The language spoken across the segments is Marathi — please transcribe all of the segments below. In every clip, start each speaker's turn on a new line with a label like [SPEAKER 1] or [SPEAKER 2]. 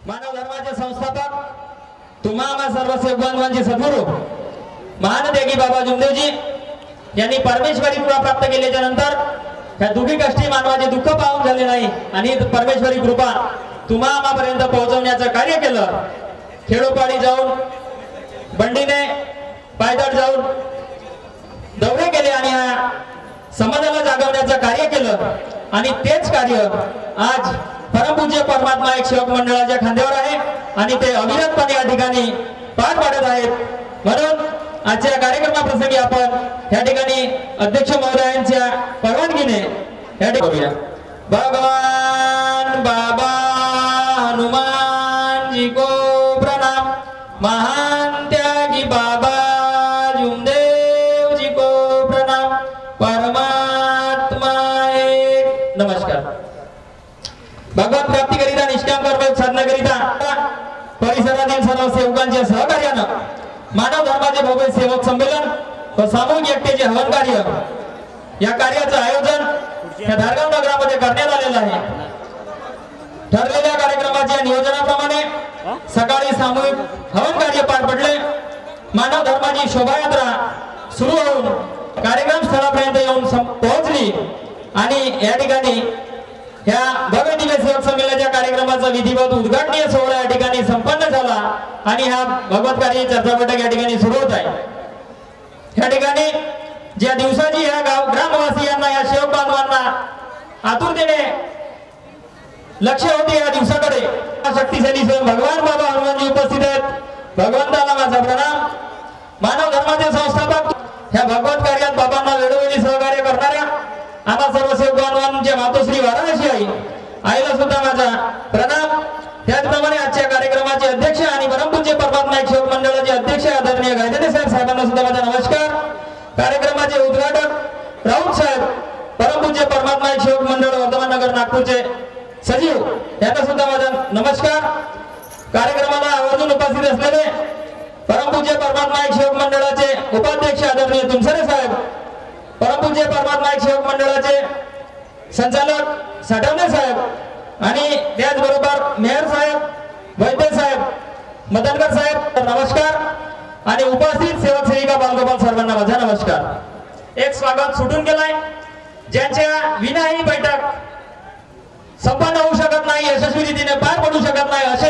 [SPEAKER 1] मानव धर्माचे संस्थापक तुम्हा सर्व सेवकांचे सद्गुरू महान देगी बाबा जुमदेवजी यांनी परमेश्वरी कृपा प्राप्त केल्याच्या नंतर ह्या दुःखी कष्टी मानवाचे दुःख पाहून झाले नाही आणि परमेश्वरी कृपा तुम्हा आम्हापर्यंत पोहोचवण्याचं कार्य केलं। खेडोपाडी जाऊन बंडीने पायदळ जाऊन दौरे केले आणि हा समाजाला जागवण्याचं कार्य केलं आणि तेच कार्य आज परमपूज्य परमात्मा एक सेवक मंडळाच्या खांद्यावर आहे आणि ते अविरतपणे या ठिकाणी पार पाडत आहेत। म्हणून आजच्या कार्यक्रमाप्रसंगी आपण या ठिकाणी अध्यक्ष महोदयांच्या परवानगीने या ठिकाणी भगवान बाबा हनुमान जी को प्रणाम, महान त्यागी बाबा जुमदेव जी को प्रणाम, परमात्मा एक। नमस्कार। भगवत प्राप्ती करिता निष्काम कर्म साधना करिता परिसरातील सर्व सेवकांच्या सहकार्यानं मानव धर्माचे भव्य सेवक संमेलन व सामूहिक एकतेचे हवन कार्य या कार्याचं आयोजन या धारगाव नगरामध्ये करण्यात आलेलं आहे। ठरलेल्या कार्यक्रमाच्या नियोजनाप्रमाणे सकाळी सामूहिक हवन कार्य पार पडले। मानव धर्माची शोभायात्रा सुरू होऊन कार्यक्रम स्थळापर्यंत येऊन पोहोचली आणि या ठिकाणी ह्या भव्य दिव्य सेवक संमेलनाच्या कार्यक्रमाचा विधिवत उद्घाटनीय सोहळा या ठिकाणी संपन्न झाला आणि हा भगवत कार्य चर्चा बैठक या ठिकाणी सुरू होत आहे। या ठिकाणी ज्या दिवसाची ह्या ग्रामवासियांना या सेवक बांधवांना आतुरतेने लक्ष होते या दिवसाकडे शक्तिशाली स्वयं भगवान बाबा हनुमानजी उपस्थित आहेत। भगवंताला माझा प्रणाम। मानव धर्माचे संस्थापक ह्या भगवत कार्यात बाबांना वेळोवेळी सहकार्य करणाऱ्या आम्हा सर्व सेवक बांधवांच्या मातोश्री वाराणसी आईला सुद्धा माझा प्रणाम। त्याचप्रमाणे आजच्या कार्यक्रमाचे अध्यक्ष आणि परमपूज्य परमात्मा एक सेवक मंडळाचे अध्यक्ष आदरणीय गायधने साहेबांना सुद्धा माझा नमस्कार। कार्यक्रमाचे उद्घाटक राऊत साहेब परमपूज्य परमात्मा एक सेवक मंडळ वर्धमान नगर नागपूरचे सचिव यांना सुद्धा माझा नमस्कार। कार्यक्रमाला आवर्जून उपस्थित असलेले परमपूज्य परमात्मा एक सेवक मंडळाचे उपाध्यक्ष आदरणीय तुमसरे साहेब, परमपूज्य परमात्मा एक सेवक मंडळाचे संचालक साठवणे साहेब आणि त्याचबरोबर मेयर साहेब, वैद्य साहेब, मदनकर साहेब नमस्कार आणि उपस्थित सेवक सेविका बालगोपाल सर्वांना माझा नमस्कार। एक स्वागत सुटून गेलाय ज्यांच्या विना ही बैठक संपन्न होऊ शकत नाही, यशस्वी रीतीने पार पडू शकत नाही असे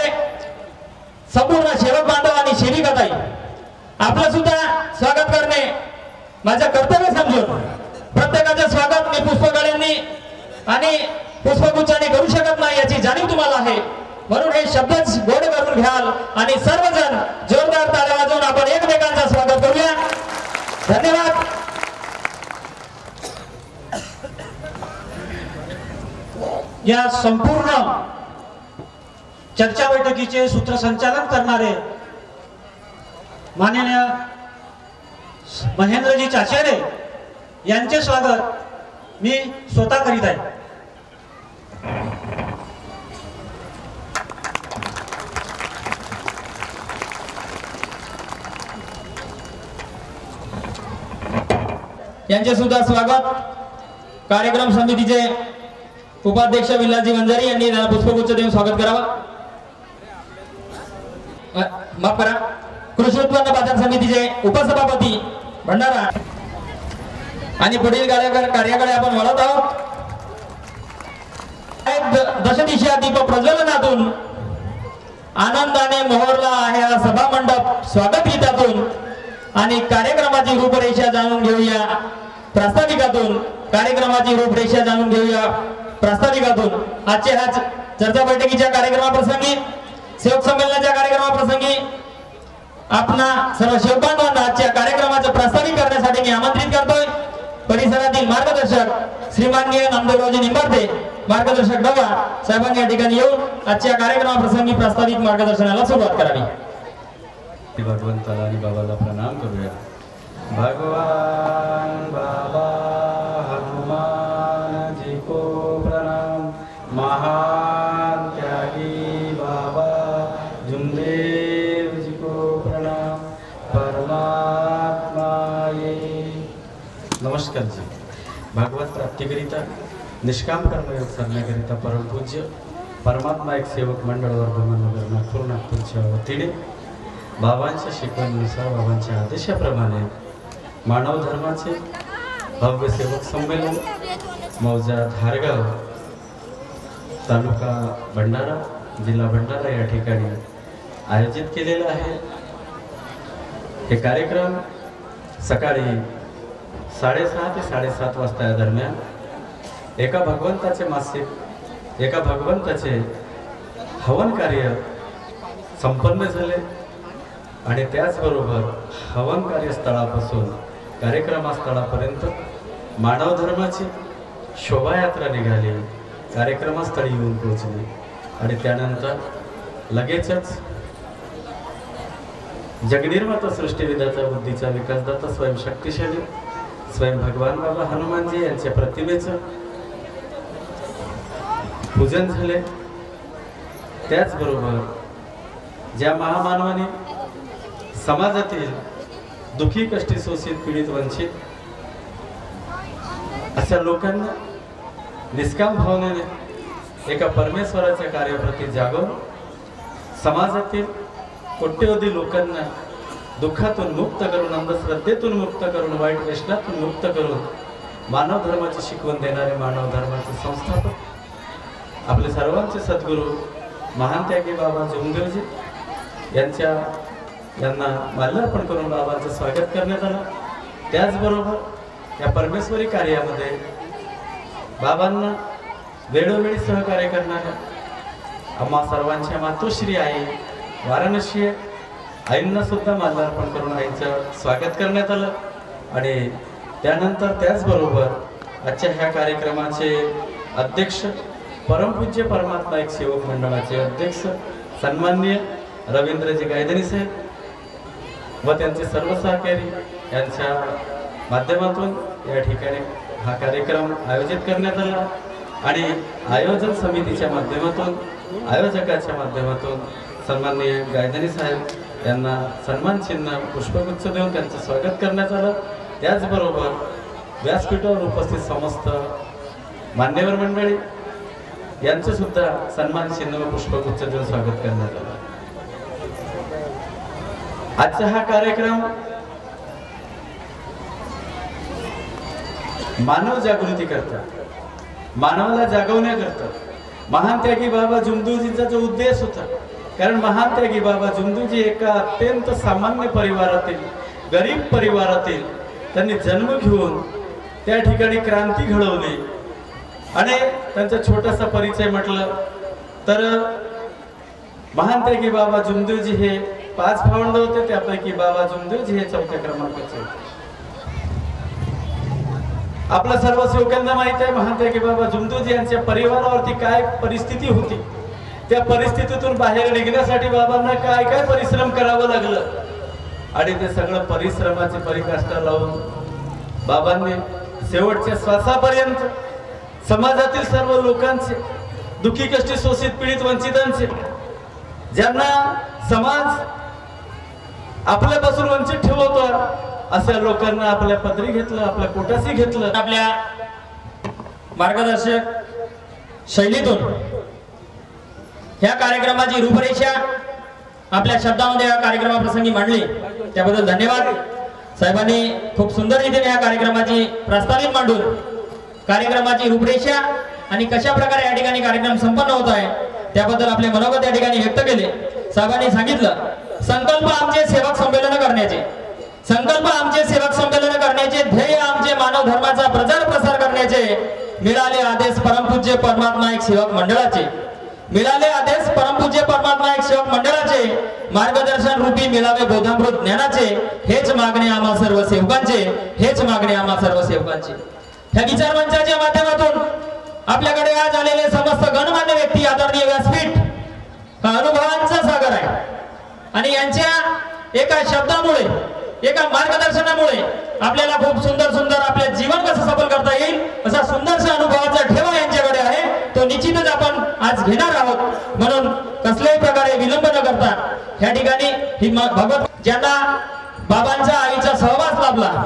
[SPEAKER 1] संपूर्ण सेवक बांधव आणि सेविकाताई आपलं सुद्धा स्वागत करणे माझं कर्तव्य समजून प्रत्येकाचे स्वागत मी पुष्पगळ्यांनी आणि पुष्पगुच्छाने करू शकत नाही याची जाणीव तुम्हाला आहे। म्हणून हे शब्दच गोड करून घ्याल आणि सर्वजण जोरदार टाळ्या वाजवून आपण एकमेकांचं स्वागत करूया। धन्यवाद।
[SPEAKER 2] या संपूर्ण चर्चा बैठकीचे सूत्रसंचालन करणारे माननीय महेंद्रजी चाचेरे यांचे स्वागत मी स्वतः करीत आहे।
[SPEAKER 1] यांचे सुद्धा स्वागत कार्यक्रम समितीचे उपाध्यक्ष विलासजी वंजारी यांनी पुष्पगुच्छ देऊन स्वागत करावं। माफ करा, कृषी उत्पन्न बाजार समितीचे उपसभापती भंडारा आणि पुढील कार्याकडे आपण वळत आहोत। दशदिशा दीप प्रज्वलनातून आनंदाने मोहरला आहे हा सभा मंडप स्वागत गीतातून आणि कार्यक्रमाची रूपरेषा जाणून घेऊया प्रास्ताविकातून। कार्यक्रमाची रूपरेषा जाणून घेऊया प्रास्ताविकातून। आजच्या ह्या चर्चा बैठकीच्या कार्यक्रमाप्रसंगी सेवक संमेलनाच्या कार्यक्रमाप्रसंगी आपणा सर्व सेवक बांधवांना आजच्या कार्यक्रमाचं प्रास्ताविक करण्यासाठी मी आमंत्रित करतोय। परिसरातील मार्गदर्शक श्रीमाननीय नामदेवरावजी निंबार्ते मार्गदर्शक डबा साहेबांनी या ठिकाणी येऊन आजच्या कार्यक्रमाप्रसंगी प्रास्ताविक मार्गदर्शनाला सुरुवात करावी।
[SPEAKER 3] भगवंताला आणि बाबाला प्रणाम करूया। भगवान बाबा हनुमान जी को प्रणाम, महान त्यागी बाबा जुमदेव जी को प्रणाम, परमात्मा एक। नमस्कार जी। भागवत प्राप्तीकरिता निष्काम कर्मयोग करण्याकरिता परमपूज्य परमात्मा एक सेवक मंडळ वर्धमानगर नागपूरच्या वतीने बाबांच्या शिकवणीनुसार बाबांच्या आदेशाप्रमाणे मानव धर्माचे भव्य सेवक संमेलन मौजा धारगाव तालुका भंडारा जिल्हा भंडारा या ठिकाणी आयोजित केलेला आहे। हे कार्यक्रम सकाळी 6:30 ते 7:30 वाजता या दरम्यान एका भगवंताचे हवन कार्य संपन्न झाले आणि त्याचबरोबर हवन कार्यस्थळापासून कार्यक्रमस्थळापर्यंत मानव धर्माची शोभायात्रा निघाली, कार्यक्रमस्थळी येऊन पोहोचली आणि त्यानंतर लगेचच जगनिर्माता सृष्टीविधाता बुद्धीचा विकासदाता स्वयंशक्तिशाली स्वयं भगवान बाबा हनुमानजी यांच्या प्रतिमेचं पूजन झाले। त्याचबरोबर ज्या महामानवाने समाजातील दुखी कष्टी शोषित पीडित वंचित अशा लोकांना निष्काम भावनेने एका परमेश्वराच्या कार्याप्रती जागून समाजातील कोट्यवधी लोकांना दुःखातून मुक्त करून अंधश्रद्धेतून मुक्त करून वाईट व्यसनातून मुक्त करून मानव धर्माची शिकवण देणारे मानव धर्माचे संस्थापक आपले सर्वांचे सद्गुरू महान त्यागी बाबा जोमदेवजी यांना माल्यार्पण करून बाबांचं स्वागत करण्यात आलं। त्याचबरोबर या परमेश्वरी कार्यामध्ये बाबांना वेळोवेळी सहकार्य करणाऱ्या आम्हा सर्वांच्या मातोश्री आई वाराणसी आईंना सुद्धा माल्यार्पण करून आईचं स्वागत करण्यात आलं। आणि त्यानंतर त्याचबरोबर आजच्या ह्या कार्यक्रमाचे अध्यक्ष परमपूज्य परमात्मा एक सेवक मंडळाचे अध्यक्ष सन्माननीय रवींद्रजी गायधनी साहेब व त्यांचे सर्व सहकारी यांच्या माध्यमातून या ठिकाणी हा कार्यक्रम आयोजित करण्यात आला आणि आयोजन समितीच्या माध्यमातून आयोजकाच्या माध्यमातून सन्माननीय गायधनी साहेब यांना सन्मान चिन्ह पुष्पगुच्छ देऊन त्यांचं स्वागत करण्यात आलं। त्याचबरोबर व्यासपीठावर उपस्थित समस्त मान्यवर मंडळी यांचं सुद्धा सन्मान चिन्ह व पुष्पगुच्छ देऊन स्वागत करण्यात आलं। आजचा हा कार्यक्रम मानव जागृती करता मानवाला जागवण्याकरता महान त्यागी बाबा जुमदूजींचा जो उद्देश होता, कारण महान त्यागी बाबा जुमदूजी एका अत्यंत सामान्य परिवारातील गरीब परिवारातील त्यांनी जन्म घेऊन त्या ठिकाणी क्रांती घडवली आणि त्यांचा छोटासा परिचय म्हटलं तर महान त्यागी बाबा जुमदेवजी हे 5 भावंड होते, त्यापैकी बाबा जुमदेवजी हे 4थ्या क्रमांकाचे होते। आपल्या सर्व सेवकांना माहित आहे महान त्यागी बाबा जुमदेवजी यांच्या परिवारावरती काय परिस्थिती होती, त्या परिस्थितीतून बाहेर निघण्यासाठी बाबांना काय काय परिश्रम करावं लागलं आणि ते सगळं परिश्रमाची पराकाष्ठा लावून बाबांनी शेवटच्या श्वासापर्यंत समाजातील सर्व लोकांचे दुखी कष्टी शोषित पीडित वंचितांचे ज्यांना समाज आपल्यापासून वंचित ठेवतो अशा लोकांना आपल्या पदरी घेतलं, आपल्या पोटाशी घेतलं।
[SPEAKER 1] आपल्या मार्गदर्शक शैलीतून ह्या कार्यक्रमाची रूपरेषा आपल्या शब्दामध्ये या कार्यक्रमाप्रसंगी मांडली, त्याबद्दल धन्यवाद। साहेबांनी खूप सुंदर रीतीने या कार्यक्रमाची प्रस्तावित मांडून कार्यक्रमाची रूपरेषा आणि कशा प्रकारे या ठिकाणी कार्यक्रम संपन्न होत आहे त्याबद्दल आपले मनोगत या ठिकाणी व्यक्त केले। साहेबांनी सांगितलं संकल्प आमचे सेवक संमेलन करण्याचे, संकल्प आमचे सेवक संमेलन करण्याचे, ध्येय आमचे मानव धर्माचा प्रचार प्रसार करण्याचे। मिळाले आदेश परमपूज्य परमात्मा एक सेवक मंडळाचे, मिळाले आदेश परमपूज्य परमात्मा एक सेवक मंडळाचे, मार्गदर्शन रूपी मिळावे बोधामृत ज्ञानाचे। हेच मागणे आम्हा सर्व सेवकांचे, हेच मागणे आम्हा सर्व सेवकांचे। ह्या विचार मंचाच्या माध्यमातून आपल्याकडे आज आलेले समस्त गणमान्य व्यक्ती आदरणीय व्यासपीठ हा अनुभवांचा सागर आहे आणि यांच्या एका शब्दामुळे एका मार्गदर्शनामुळे आपल्याला खूप सुंदर सुंदर आपले जीवन कसं सफल करता येईल असा सुंदरसा अनुभवाचा ठेवा यांच्याकडे आहे, तो निश्चितच आपण आज घेणार आहोत। म्हणून कसल्याही प्रकारे विलंब न करता ह्या ठिकाणी ही भगवत ज्यांना बाबांच्या आईचा सहवास लाभला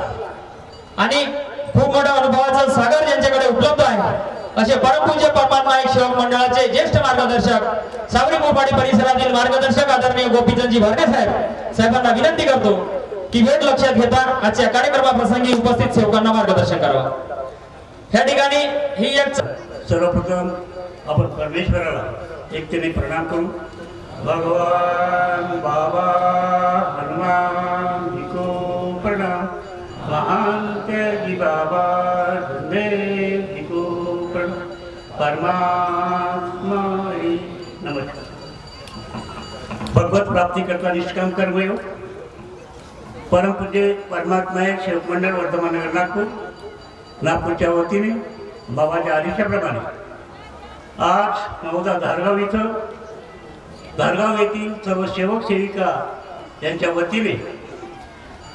[SPEAKER 1] आणि खूप मोठा अनुभवाचा सागर ज्यांच्याकडे उपलब्ध आहे असे परमपूज्य परमात्मा एक सेवक मंडळाचे ज्येष्ठ मार्गदर्शक सावरी मोपाडी परिसरातील मार्गदर्शक आदरणीय गोपीचंदजी भारणे साहेबांना विनंती करतो की वेळ लक्षात घेता आजच्या कार्यक्रमाप्रसंगी उपस्थित सेवकांना मार्गदर्शन करावं। या ठिकाणी ही एक
[SPEAKER 4] सर्वप्रथम आपण परमेश्वराला एकतेने प्रणाम करू। भगवान बाबा हनुमान जी को प्रणाम, महान त्यागी बाबा धनदेव जी को प्रणाम, परमात्मा नमस्कार। भगवत प्राप्ति करता निष्काम कर्मयोग परम पूज्य परमात्मा एक सेवक मंडळ वर्धमान नगर नागपूरच्या वतीने बाबाच्या आदेशाप्रमाणे आज नवदा धारगाव इथं धारगाव येथील सर्व सेवक सेविका यांच्या वतीने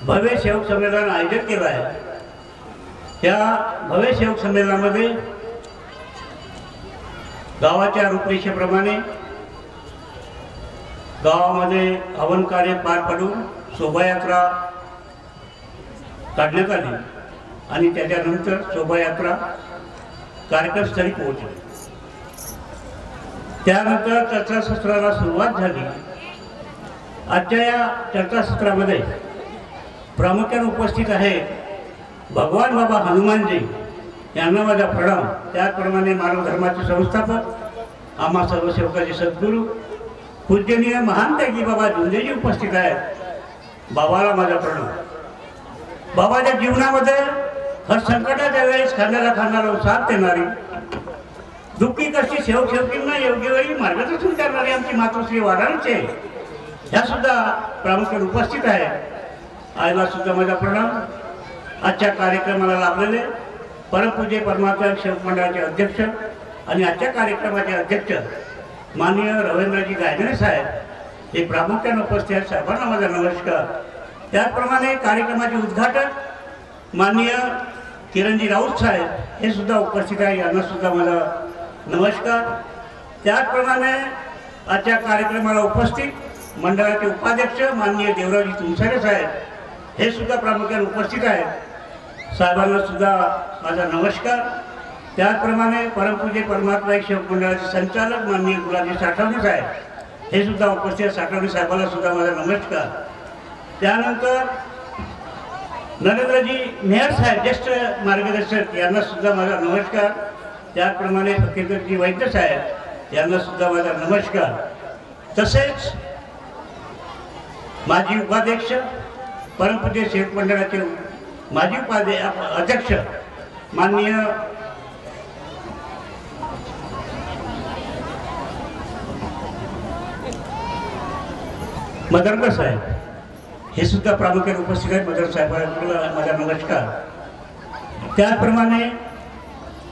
[SPEAKER 4] भव्य सेवक संमेलन आयोजित केलं आहे। या भव्य सेवक संमेलनामध्ये गावाच्या रूपरेषेप्रमाणे गावामध्ये हवन कार्य पार पडून शोभायात्रा काढण्यात आली आणि त्याच्यानंतर शोभायात्रा कार्यक्रमस्थळी पोहोचली। त्यानंतर चर्चासत्राला सुरुवात झाली। आजच्या या चर्चासत्रामध्ये प्रामुख्याने उपस्थित आहेत भगवान बाबा हनुमानजी यांना माझा प्रणाम, त्याचप्रमाणे मानव धर्माचे संस्थापक आम्हा सर्व सेवकाचे सद्गुरू पूजनीय महान त्यागी बाबा झुंजेजी उपस्थित आहेत। बाबाला माझा प्रणाम। बाबाच्या जीवनामध्ये हर संकटाच्या वेळेस खांद्याला साथ देणारी, दुःखी कष्टी सेवक सेवकींना योग्य वेळी मार्गदर्शन करणारी आमची मातोश्री वाराणसी ह्या सुद्धा प्रामुख्याने उपस्थित आहे। आईला सुद्धा माझा प्रणाम। आजच्या कार्यक्रमाला लाभलेले परमपूज्य परमात्मा सेवक मंडळाचे अध्यक्ष आणि आजच्या कार्यक्रमाचे अध्यक्ष माननीय रवींद्रजी गायगणे साहेब हे प्रामुख्याने उपस्थित आहेत। साहेबांना माझा नमस्कार। त्याचप्रमाणे कार्यक्रमाचे उद्घाटक माननीय किरणजी राऊत साहेब हे सुद्धा उपस्थित आहे, यांना सुद्धा माझा नमस्कार। त्याचप्रमाणे आजच्या कार्यक्रमाला उपस्थित मंडळाचे उपाध्यक्ष माननीय देवराजी तुमसारे साहेब हे सुद्धा प्रामुख्याने उपस्थित आहेत, साहेबांना सुद्धा माझा नमस्कार। त्याचप्रमाणे परमपूज्य परमात्मा एक सेवक मंडळाचे संचालक माननीय गुलाबजी साठवणे साहेब हे सुद्धा उपस्थित आहेत, साठवणे साहेबांना सुद्धा माझा नमस्कार। त्यानंतर नरेंद्रजी मेहर साहेब ज्येष्ठ मार्गदर्शक यांना सुद्धा माझा नमस्कार। त्याचप्रमाणे फकीरजी वैद्य साहेब यांना सुद्धा माझा नमस्कार। तसेच माजी उपाध्यक्ष परमपूज्य सेवक मंडळाचे माजी अध्यक्ष माननीय मदरकर साहेब हे सुद्धा प्रामुख्याने उपस्थित आहेत। मदर साहेबांना माझा नमस्कार। त्याचप्रमाणे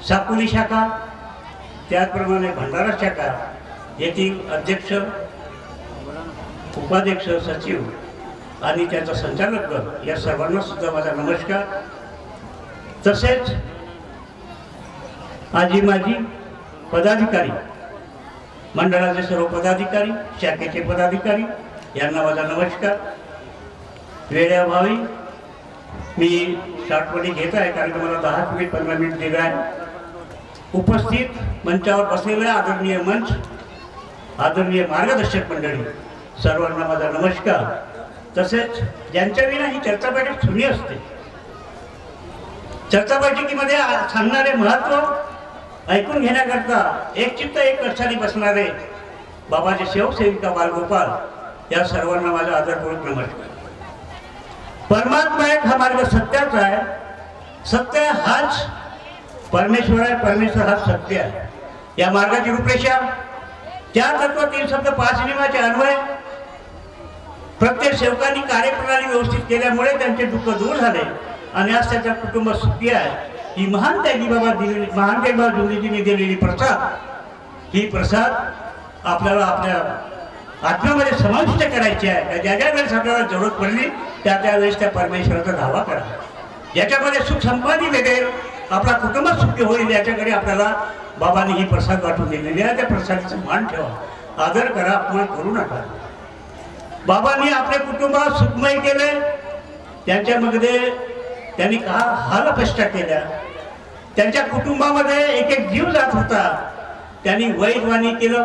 [SPEAKER 4] साकोली शाखा, त्याचप्रमाणे भंडारा शाखा येथील अध्यक्ष, उपाध्यक्ष, सचिव आणि त्याचा संचालक गट या सर्वांना सुद्धा माझा नमस्कार। तसेच आजी माजी पदाधिकारी, मंडळाचे सर्व पदाधिकारी, शाखेचे पदाधिकारी यांना माझा नमस्कार। वेळेअभावी मी शॉर्टमध्ये घेत आहे कारण मला 10 मिनिट 15 मिनिट दिले आहे। उपस्थित मंचावर बसलेले आदरणीय मंच, आदरणीय मार्गदर्शक मंडळी सर्वांना माझा नमस्कार। तसेच ज्यांच्या विना ही चर्चा बैठक सुनी असते, चर्चा बैठकीमध्ये सांगणारे महत्व ऐकून घेण्याकरता एकचित्त एक कक्षाने बसणारे बाबाचे सेवक सेविका बालगोपाल या सर्वांना माझा आदरपूर्वक नमस्कार। परमात्मा एक हा मार्ग सत्याचा आहे, सत्य हाच परमेश्वर आहे, परमेश्वर हा सत्य आहे। या मार्गाची रूपरेषा त्या तत्व 3 शब्द 5 नियमाचे अन्वय प्रत्येक सेवकांनी कार्यप्रणाली व्यवस्थित केल्यामुळे त्यांचे दुःख दूर झाले आणि आज त्याच्या कुटुंब सुखी आहे। ही महान त्यागी बाबा झुंजेजीने दिलेली प्रसाद, ही प्रसाद आपल्याला आपल्या आत्म्यामध्ये समाविष्ट करायची आहे। ज्या ज्या वेळेस आपल्याला जरूरत पडली त्या वेळेस त्या परमेश्वराचा धावा करा, ज्याच्यामध्ये सुख संपादी मिळेल, आपला कुटुंब सुखी होईल, याच्याकडे आपल्याला बाबांनी ही प्रसाद वाटून दिलेली आहे। त्या प्रसादाचा मान ठेवा, आदर करा, अपमान करू नका। बाबांनी आपले कुटुंब सुखमय केले, त्यांच्यामध्ये त्यांनी हालअपेष्टा केल्या, त्यांच्या कुटुंबामध्ये एक एक जीव जात होता. त्यांनी वैधवाणी केलं,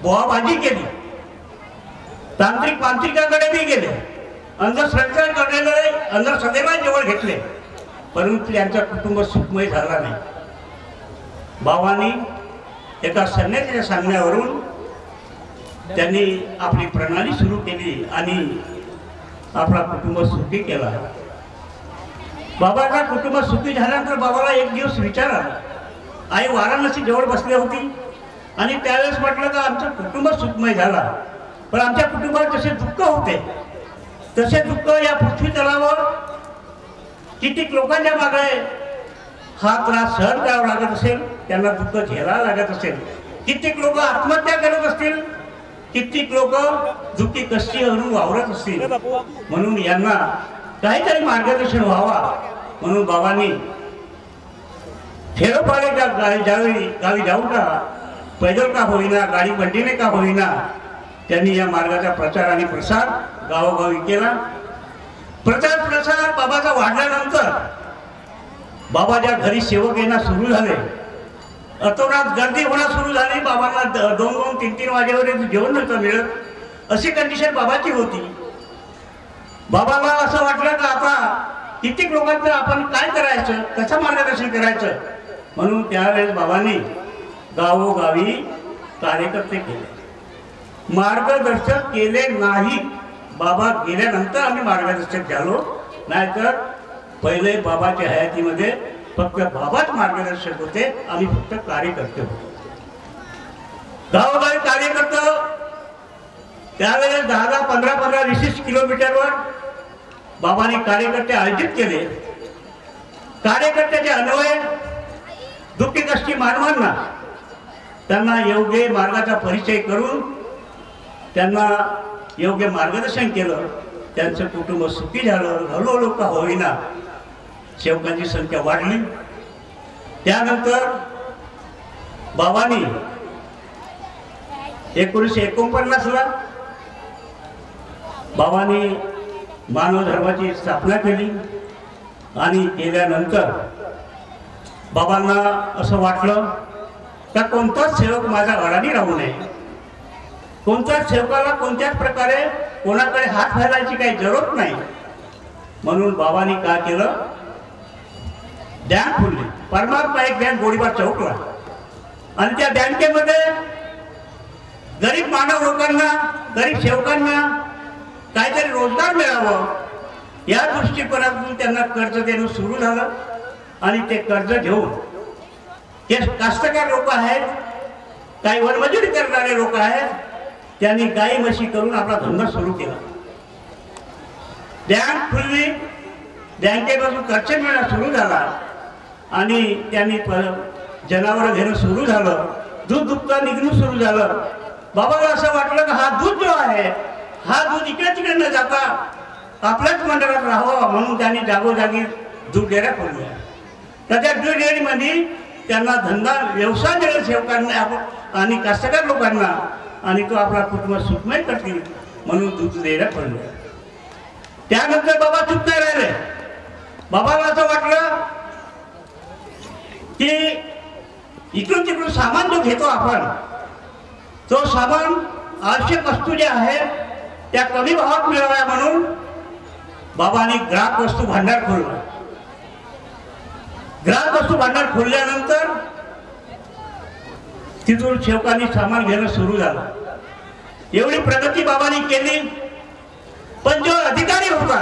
[SPEAKER 4] बोवाबाजी केली, तांत्रिक मांत्रिकाकडे बी गेले, अंधश्रद्धेला जवळ घेतले, परंतु त्यांचा कुटुंब सुखमय झाला नाही. बाबांनी एका संन्यासीच्या सांगण्यावरून त्यांनी आपली प्रणाली सुरू केली आणि आपला कुटुंब सुखी केला. बाबाचा कुटुंब सुखी झाल्यानंतर बाबाला एक दिवस विचार आला. आई वाराणसी जवळ बसली होती आणि त्यावेळेस म्हटलं का आमचं कुटुंब सुखमय झाला, पण आमच्या कुटुंबात जसे दुःख होते तसे दुःख या पृथ्वी तलावर कितीक लोकांच्या मागे हा त्रास सहन करावा लागत असेल, त्यांना दुःख झेलावं लागत असेल, कित्येक लोक आत्महत्या करत असतील, कित्येक लोक दुःखी कष्टी म्हणून वावरत असतील. म्हणून यांना काहीतरी मार्गदर्शन व्हावा म्हणून बाबांनी खेडोपाड्याच्या गावी जाऊ का, पैदल का होईना, गाडी बंडीने का होईना, त्यांनी या मार्गाचा प्रचार आणि प्रसार गावोगावी केला. प्रचार प्रसार बाबाचा वाढल्यानंतर बाबाच्या घरी सेवक येणं सुरू झाले, अतोनात गर्दी होणं सुरू झाली. बाबांना 2-2, 3-3 वाजेपर्यंत जेवण नव्हतं मिळत, अशी कंडिशन बाबाची होती. बाबाला असं वाटलं का आता कित्येक लोकांचं आपण काय करायचं, कसं मार्गदर्शन करायचं, म्हणून त्यावेळेस बाबांनी गावोगावी कार्यकर्ते केले. मार्गदर्शक केले नाही. बाबा गेल्यानंतर आम्ही मार्गदर्शक झालो, नाहीतर पहिले बाबाच्या हयातीमध्ये फक्त बाबाच मार्गदर्शक होते, आम्ही फक्त कार्यकर्ते होतो. गावोगावी कार्यकर्ते त्यावेळेस 10-10, 15-15, 20 किलोमीटरवर बाबांनी कार्यकर्ते आयोजित केले. कार्यकर्त्याचे अन्वय दुःखी कष्टी मानवांना त्यांना योग्य मार्गाचा परिचय करून त्यांना योग्य मार्गदर्शन केलं. त्यांचं कुटुंब सुखी झालं. हळूहळू का होईना सेवकांची संख्या वाढली. त्यानंतर बाबांनी 1949ला बाबांनी मानव धर्माची स्थापना केली आणि केल्यानंतर बाबांना असं वाटलं का कोणताच सेवक माझ्या अडाणी राहू नये, कोणत्याच सेवकाला कोणत्याच प्रकारे कोणाकडे हात घालायची काही जरूरत नाही. म्हणून बाबांनी काय केलं, बँक खोलली. परमात्मा एक बँक गोळीबार चौकला आणि त्या बँकेमध्ये गरीब मानव लोकांना, गरीब सेवकांना काहीतरी रोजगार मिळावं या दृष्टिकोनातून त्यांना कर्ज देणं सुरू झालं. आणि ते कर्ज घेऊन हे कास्तकार लोक आहेत, काही वनमजुरी करणारे लोक आहेत, त्यांनी गाई म्हशी करून आपला धंदा सुरू केला. बँक खुलली, बँकेपासून कर्ज मिळणं सुरू झाला आणि त्यांनी जनावरं घेणं सुरू झालं. दूध दुभतं निघणं सुरू झालं. बाबाला असं वाटलं की हा दूध जो आहे हा दूध इकडे तिकडे न जाता आपल्याच मंडळात राहावं, म्हणून त्यांनी जागोजागी दूध डेऱ्या खोलल्या. त्या दूध डेअरीमध्ये त्यांना धंदा व्यवसाय मिळेल सेवकांना आणि कास्तकार लोकांना, आणि तो आपला कुटुंब सुखमय करतील म्हणून दूध डेऱ्या खोलल्या. त्यानंतर बाबा चूक नाही राहिले. बाबाला असं वाटलं की इकडून तिकडून सामान जो घेतो आपण, तो सामान आवश्यक वस्तू ज्या आहेत त्या कमी भावात मिळाव्या म्हणून बाबांनी ग्राहक वस्तू भांडार खोलला. ग्राहक वस्तू भांडार खोलल्यानंतर तिथून सेवकांनी सामान घेणं सुरू झालं. एवढी प्रगती बाबांनी केली. पण जो अधिकारी होता,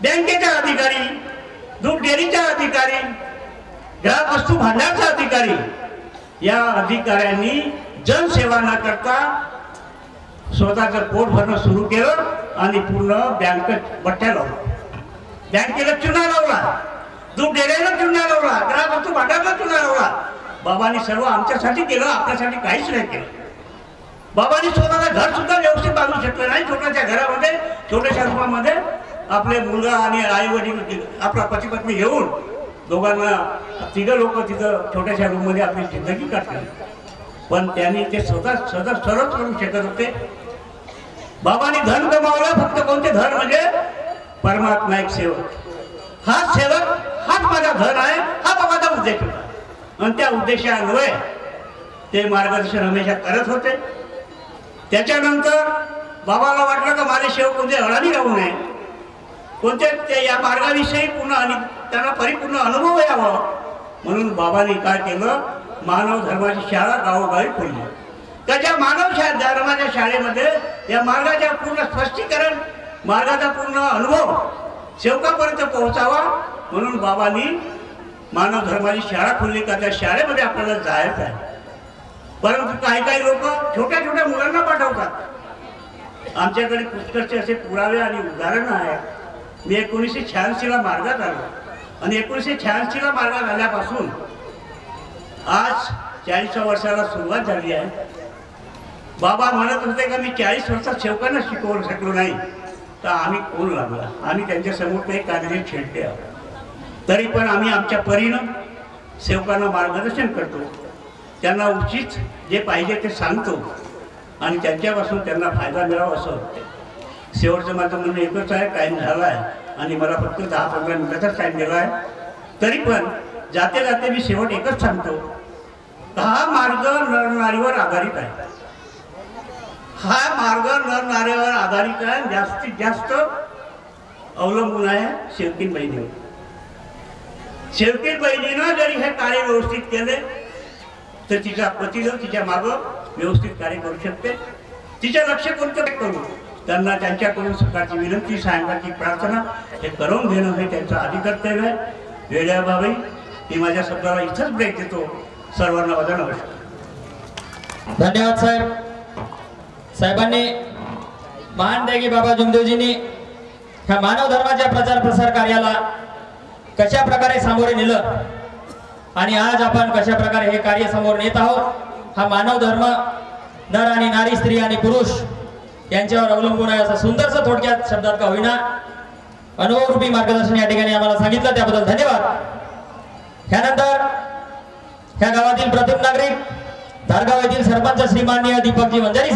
[SPEAKER 4] बँकेचा अधिकारी, दूध डेअरीचा अधिकारी, ग्राहक वस्तू भांडारचा अधिकारी, या अधिकाऱ्यांनी जनसेवा न करता स्वतःचं पोट भरणं सुरू केलं आणि पूर्ण बँक बट्ट्या लावला. बँकेला चुना लावला, दूध डेअरीला चुना लावला, ग्राहक वस्तू भांडारला चुना लावला. बाबांनी सर्व आमच्यासाठी केलं, आपल्यासाठी काहीच नाही केलं. बाबांनी स्वतःला घर सुद्धा व्यवस्थित बांधू शकलं नाही. छोट्याशा घरामध्ये, छोट्याशा रूपामध्ये आपले मुलगा आणि आई वडील, आपला पती पत्नी घेऊन दोघांना, तिघं लोक तिथं छोट्याशा रूममध्ये आपली जिंदगी काढली. पण त्यांनी ते स्वतः सरळ करू शकत होते. बाबांनी धन कमावलं, फक्त कोणते धन म्हणजे परमात्मा एक सेवक. हा सेवक हाच माझा धन आहे, हा माझा उद्देश होता. आणि त्या उद्देशान्वये ते मार्गदर्शन हमेशा करत होते. त्याच्यानंतर बाबाला वाटलं का माझे सेवक कोणते अडाणी राहू नये, कोणते ते या मार्गाविषयी पूर्ण आणि त्यांना परिपूर्ण अनुभव यावा, म्हणून बाबांनी काय केलं, मानव धर्माची शाळा गावोगावी खोलली. त्याच्या मानव धर्माच्या शाळेमध्ये या मार्गाच्या पूर्ण स्पष्टीकरण, मार्गाचा पूर्ण अनुभव सेवकापर्यंत पोहोचावा म्हणून बाबांनी मानव धर्माची शाळा खोलली. का त्या शाळेमध्ये आपल्याला जायचं आहे. परंतु काही लोक छोट्या छोट्या मुलांना पाठवतात. आमच्याकडे पुष्कळचे असे पुरावे आणि उदाहरणं आहेत. मी 1986ला मार्गात आलो आणि 1986ला मार्गात आल्यापासून आज 40व्या वर्षाला सुरुवात झाली आहे. बाबा म्हणत होते का मी 40 वर्षात सेवकांना शिकवू शकलो नाही तर आम्ही कोण लागला, आम्ही त्यांच्यासमोर काही कागदी छेडले आहोत. तरी पण आम्ही आमच्या परीनं सेवकांना मार्गदर्शन करतो, त्यांना उचित जे पाहिजे ते सांगतो आणि त्यांच्यापासून त्यांना फायदा मिळावा असं वाटतं. शेवटचं माझं म्हणणं एकच आहे, टाईम झाला आहे आणि मला फक्त 10-15 मिनिटाचाच टाईम दिला आहे. तरी पण जाते जाते मी शेवट एकच सांगतो, हा मार्ग नरनारीवर आधारित आहे. हा मार्ग नरनारीवर आधारित आहे, जास्तीत जास्त अवलंबून आहे शेवकीन बहिणीवर. शेवकीन बहिणीनं जरी हे कार्य व्यवस्थित केले तर तिचा पतीला तिच्या मागं व्यवस्थित कार्य करू शकते. तिच्या लक्ष कोणतं करू, त्यांना त्यांच्याकडून सकाळची विनंती, सायंकाळची प्रार्थना हे करून घेणं हे त्यांचं अधिकर्तव्य आहे. वेळेअभावी मी माझ्या शब्दाला इथंच ब्रेक देतो. सर्वांना माझा नमस्कार.
[SPEAKER 1] धन्यवाद साहेब. साहेबांनी महान त्यागी बाबा जुमदेवजींनी ह्या मानव धर्माच्या प्रचार प्रसार कार्याला कशा प्रकारे सामोरे नेलं आणि आज आपण कशा प्रकारे हे कार्य समोर नेत आहोत. हा मानव धर्म नर आणि नारी, स्त्री आणि पुरुष यांच्यावर अवलंबून आहे असं सुंदरसं थोडक्यात शब्दात का होईना अनुभवरूपी मार्गदर्शन या ठिकाणी आम्हाला सांगितलं, त्याबद्दल धन्यवाद. त्यानंतर ह्या गावातील प्रथम नागरिक धारगाव येथील सरपंच श्रीमाननीय दीपकजी वंजारी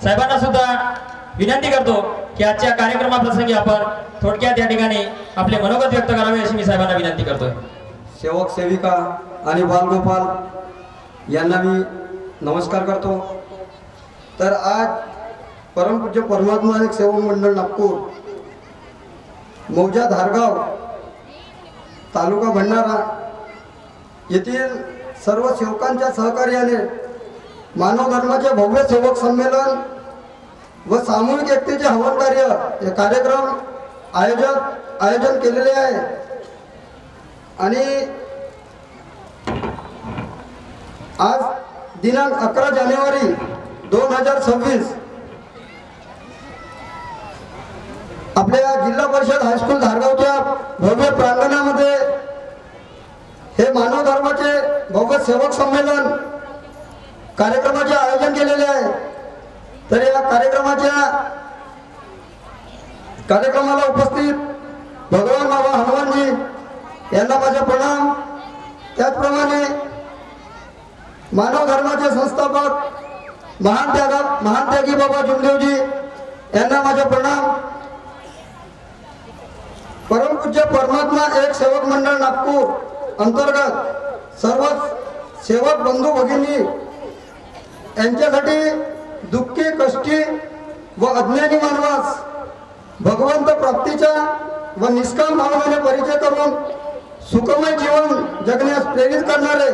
[SPEAKER 1] साहेबांना सुद्धा विनंती करतो की आजच्या कार्यक्रमाप्रसंगी आपण थोडक्यात या ठिकाणी आपले मनोगत व्यक्त करावे अशी मी साहेबांना विनंती करतोय.
[SPEAKER 5] सेवक सेविका आणि बालगोपाल यांना मी नमस्कार करतो. तर आज परमपूज्य परमात्मा एक सेवक मंडळ नागपूर मौजा धारगाव तालुका भंडारा येथील सर्व सेवकांच्या सहकार्याने मानव धर्माचे भव्य सेवक संमेलन व सामूहिक एकतेचे हवन कार्य हे कार्यक्रम आयोजन केलेले आहे. आणि आज दिनांक 11 जानेवारी 2026 आपल्या जिल्हा परिषद हायस्कूल धारगावच्या भव्य प्रांगणामध्ये हे मानव धर्माचे भव्य सेवक संमेलन कार्यक्रमाचे आयोजन केलेले आहे. तर या कार्यक्रमाला उपस्थित भगवान बाबा हनुमानजी यांना माझे प्रणाम. त्याचप्रमाणे मानव धर्माचे संस्थापक महान त्यागी बाबा जुमदेवजी यांना माझे प्रणाम. परमपूज्य परमात्मा एक सेवक मंडळ नागपूर अंतर्गत सर्व सेवक बंधू भगिनी यांच्यासाठी दुःखी, कष्टी व अज्ञानी मानवास भगवंत प्राप्तीचा व निष्काम भावनेने परिचय करून सुखमय जीवन जगण्यास प्रेरित करणारे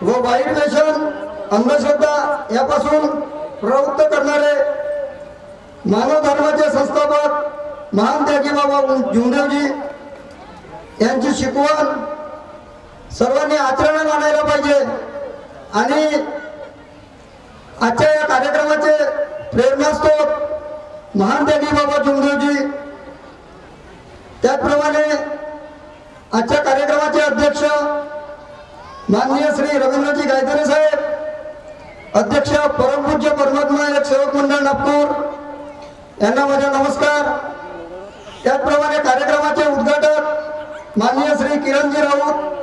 [SPEAKER 5] व वाईट व्यसन, अंधश्रद्धा यापासून प्रवृत्त करणारे मानव धर्माचे संस्थापक महान त्यागी बाबा जुमदेवजी यांची शिकवण सर्वांनी आचरणात आणायला पाहिजे. आणि आजच्या या कार्यक्रमाचे प्रेरणास्त्रोत महान त्यागी बाबा जुमदेवजी. त्याचप्रमाणे आजच्या कार्यक्रमाचे अध्यक्ष माननीय श्री रवींद्रजी गायकरे साहेब, अध्यक्ष परमपूज्य परमात्मा एक सेवक मंडळ नागपूर यांना माझा नमस्कार. त्याचप्रमाणे कार्यक्रमाचे उद्घाटक माननीय श्री किरणजी राऊत,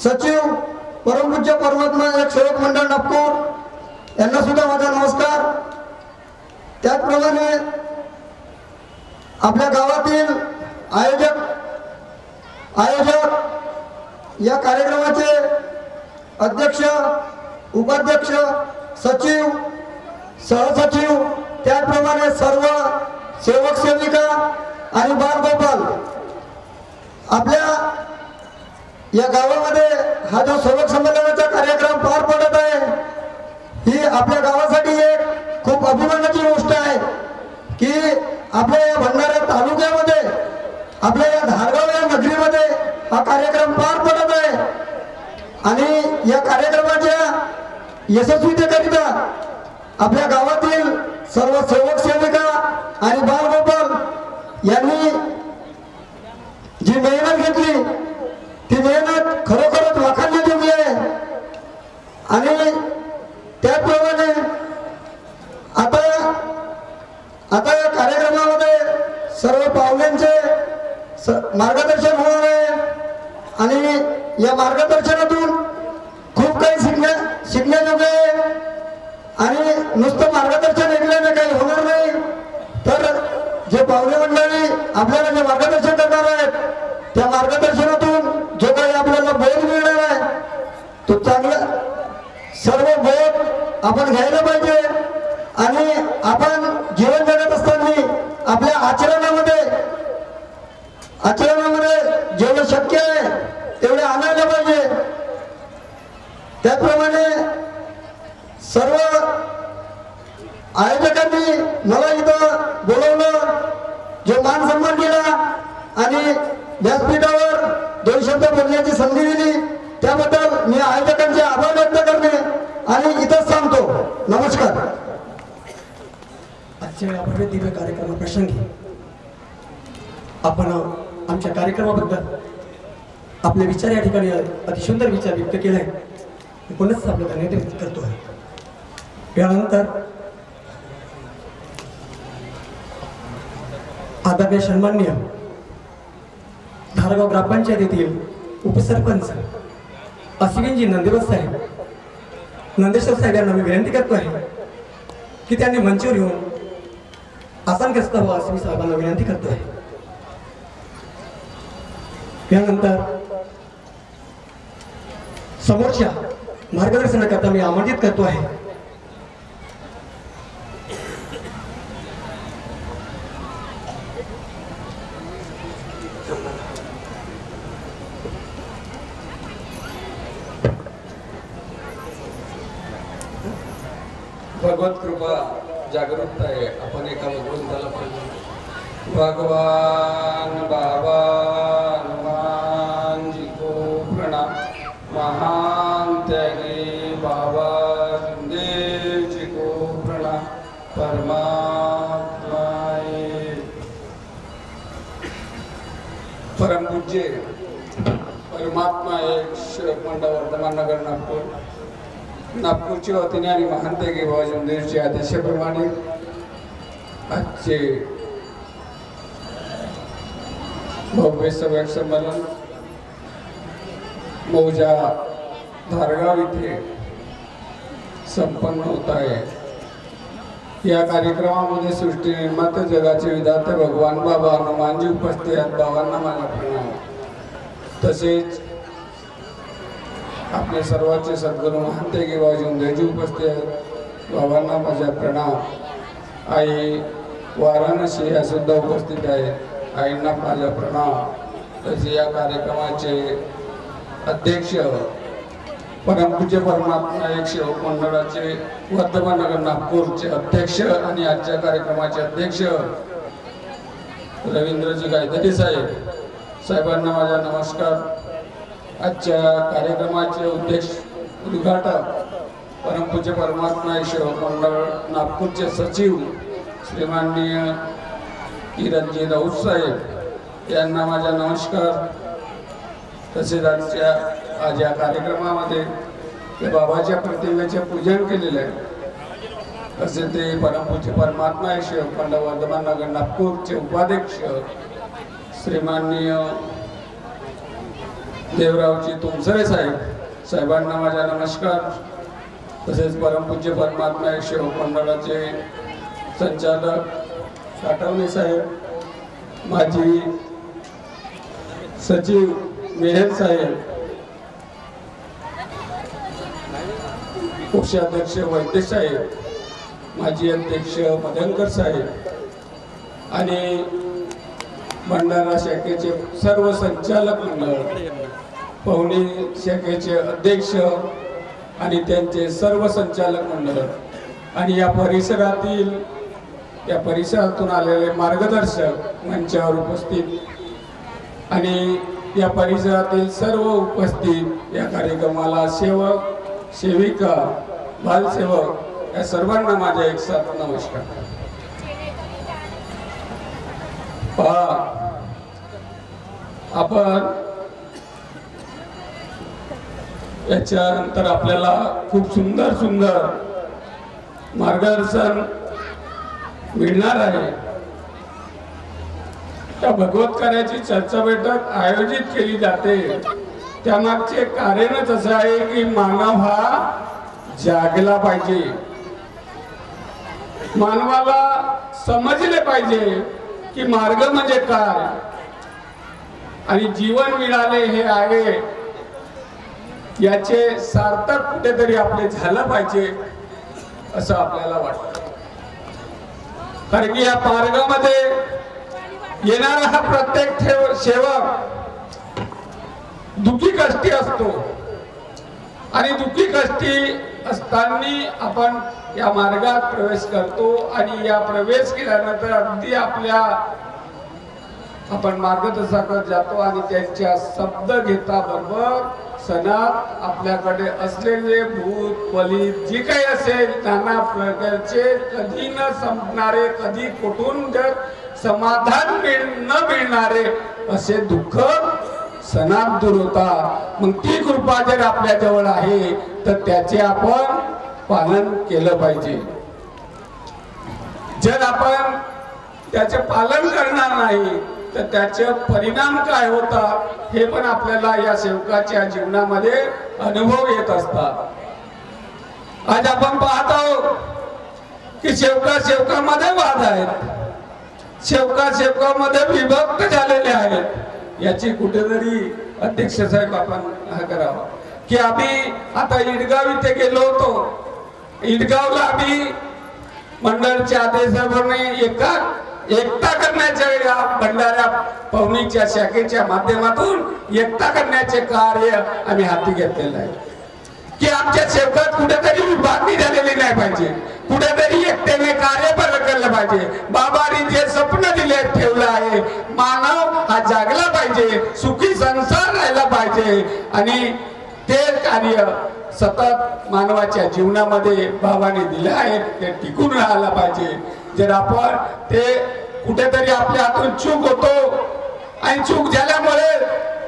[SPEAKER 5] सचिव परमपूज्य परमात्मा एक सेवक मंडळ नागपूर यांना सुद्धा माझा नमस्कार. त्याचप्रमाणे आपल्या गावातील आयोजक या कार्यक्रमाचे अध्यक्ष, उपाध्यक्ष, सचिव, सहसचिव, त्याचप्रमाणे सर्व सेवक सेविका आणि बालगोपाल, आपल्या या गावामध्ये हा जो सेवक संमेलनाचा कार्यक्रम पार पडत आहे, ही आपल्या गावासाठी एक खूप अभिमानाची गोष्ट आहे की आपल्या या भंडारा तालुक्यामध्ये, आपल्या या धारगाव या नगरीमध्ये हा कार्यक्रम पार पडत आहे. आणि या कार्यक्रमाच्या यशस्वीतेकरिता आपल्या गावातील सर्व सेवक सेविका आणि बालगोपाल यांनी जी मेहनत घेतली, ती मेहनत खरोखरच वाखाणण्याजोगी आहे. आणि त्याचप्रमाणे आता या कार्यक्रमामध्ये सर्व पाहुण्यांचे मार्गदर्शन होणार आहे आणि या मार्गदर्शनातून खूप काही शिकण्याजोगे आहे. आणि नुसतं मार्गदर्शन ऐकल्याने काही होणार नाही, तर जे पाहुणे मंडळी आपल्याला जे मार्गदर्शन करणार आहेत, त्या मार्गदर्शनातून जो काही आपल्याला बोध मिळणार आहे, तो चांगला सर्व बोध आपण घ्यायला पाहिजे. आणि आपण जीवन जगत असताना आपल्या आचरणामध्ये जेवढं शक्य आहे तेवढे आणायला पाहिजे. त्याचप्रमाणे सर्व आयोजकांनी मला इथं बोलवलं, जो मान सन्मान केला आणि व्यासपीठावर 2 शब्द बोलण्याची संधी दिली, त्याबद्दल मी आयोजकांचे आभार व्यक्त करणे आणि इथंच थांबतो. नमस्कार.
[SPEAKER 6] आजच्या या भव्य दिव्य कार्यक्रमाप्रसंगी आपण आमच्या कार्यक्रमाबद्दल आपले विचार या ठिकाणी अतिसुंदर विचार व्यक्त केले आहे. पुन्हा आपलं धन्यवाद व्यक्त करतो आहे. यानंतर आदरणीय सन्माननीय धारगाव ग्रामपंचायतीतील उपसरपंच अश्विनजी नंदेश्वर साहेब यांना मी विनंती करतो आहे की त्यांनी मंचावर येऊन आसनग्रस्त व्हावं असं मी साहेबांना विनंती करतो आहे. यानंतर समोरच्या मार्गदर्शनाकरता मी आमंत्रित करतो आहे
[SPEAKER 7] भगवत कृपा जागरूकता आहे. आपण एका भगवंताला पाहिजे. भगवान बाबा हनुमान जी को प्रणाम. महान त्यागी बाबा देव जी को प्रणाम. परमात्मा परम पूज्य परमात्मा एक शिरपंड वर्धमान नगर नागपूरच्या वतीने आणि महान त्यागी बाबा जमदेवच्या आदेशाप्रमाणे आजचे भव्य सभा संमेलन मौजा धारगाव इथे संपन्न होत आहे. या कार्यक्रमामध्ये सृष्टी निर्माते जगाचे विधाते भगवान बाबा हनुमानजी उपस्थित आहेत. बाबांना माझा प्रणाम. तसेच आपले सर्वांचे सद्गुरू महान त्यागी बाबा जमदेवजी उपस्थित आहेत. बाबांना माझा प्रणाम. आई वाराणसी या सुद्धा उपस्थित आहेत. आईंना माझा प्रणाम. तसे या कार्यक्रमाचे अध्यक्ष परमपूज्य परमात्मा एक सेवक मंडळाचे वर्धमान नगर नागपूरचे अध्यक्ष आणि आजच्या कार्यक्रमाचे अध्यक्ष रवींद्रजी गायधरी साहेबांना माझा नमस्कार. आजच्या कार्यक्रमाचे उद्घाटक परमपूज्य परमात्मा एक सेवक मंडळ नागपूरचे सचिव श्रीमाननीय किरणजी राऊत साहेब यांना माझा नमस्कार. तसेच आज या कार्यक्रमामध्ये बाबाच्या प्रतिमेचे पूजन केलेले आहे. असे ते परमपूज्य परमात्मा एक सेवक मंडळ वर्धमान नगर नागपूरचे उपाध्यक्ष श्रीमाननीय देवरावजी तुमसरे साहेबांना माझा नमस्कार. तसेच परमपूज्य परमात्मा एक सेवक मंडळाचे संचालक साठवणे साहेब, माजी सचिव मेहर साहेब, कोषाध्यक्ष वैद्य साहेब, माजी अध्यक्ष मदनकर साहेब आणि भंडारा शाखेचे सर्व संचालक मंडळ, पवनी शाखेचे अध्यक्ष आणि त्यांचे सर्व संचालक मंडळ आणि या परिसरातून आलेले मार्गदर्शक मंचावर उपस्थित आणि या परिसरातील सर्व उपस्थित या कार्यक्रमाला सेवक, सेविका, बालसेवक या सर्वांना माझा एक साथ नमस्कार. आपण याच्यानंतर आपल्याला खूप सुंदर सुंदर मार्गदर्शन मिळणार आहे. त्या भगवत कार्याची चर्चा बैठक आयोजित केली जाते त्यामागचे कारणच असं आहे की मानव हा जागला पाहिजे, मानवाला समजले पाहिजे की मार्ग म्हणजे काय आणि जीवन मिळाले हे आहे याचे सार्थक कुठेतरी आपले झालं पाहिजे असं आपल्याला वाटतं. कारण की या मार्गामध्ये येणारा हा प्रत्येक सेवक दुःखी कष्टी असतो आणि दुःखी कष्टी असताना आपण या मार्गात प्रवेश करतो आणि या प्रवेश केल्यानंतर अगदी आपण मार्गदर्शकाकडे जातो आणि त्यांच्या शब्द घेता बरोबर सणात आपल्याकडे असलेले भूत फलित जे काही असेल नाना प्रकारचे कधी न संपणारे, कधी कुठून जर समाधान न मिळणारे असे दुःख सणात दूर होतात. मग ती कृपा जर आपल्या जवळ आहे तर त्याचे आपण पालन केलं पाहिजे. जर आपण त्याचे पालन करणार नाही तर त्याचे परिणाम काय होतात हे पण आपल्याला या सेवकाच्या जीवनामध्ये अनुभव येत असतात. आज आपण पाहतो की सेवकामध्ये वाद आहेत, सेवकामध्ये विभक्त झालेले आहेत. याची कुठेतरी अध्यक्ष साहेब आपण हा करावा की आम्ही आता इडगाव इथे गेलो होतो. इडगावला आम्ही मंडळाच्या आदेशाप्रमाणे एकता करण्याच्या या भंडारा पवनीच्या शाखेच्या माध्यमातून एकता करण्याचे कार्य आम्ही हाती घेतलेलं आहे की आमच्या सेवकात कुठेतरी विभागणी झालेली नाही पाहिजे, कुठेतरी एकतेने कार्य केलं पाहिजे. बाबांनी जे स्वप्न दिले ठेवलं आहे, मानव हा जागला पाहिजे, सुखी संसार राहिला पाहिजे आणि ते कार्य सतत मानवाच्या जीवनामध्ये बाबांनी दिले आहे ते टिकून राहायला पाहिजे. जर आपण ते कुठेतरी आपल्या हातून चूक होतो आणि चूक झाल्यामुळे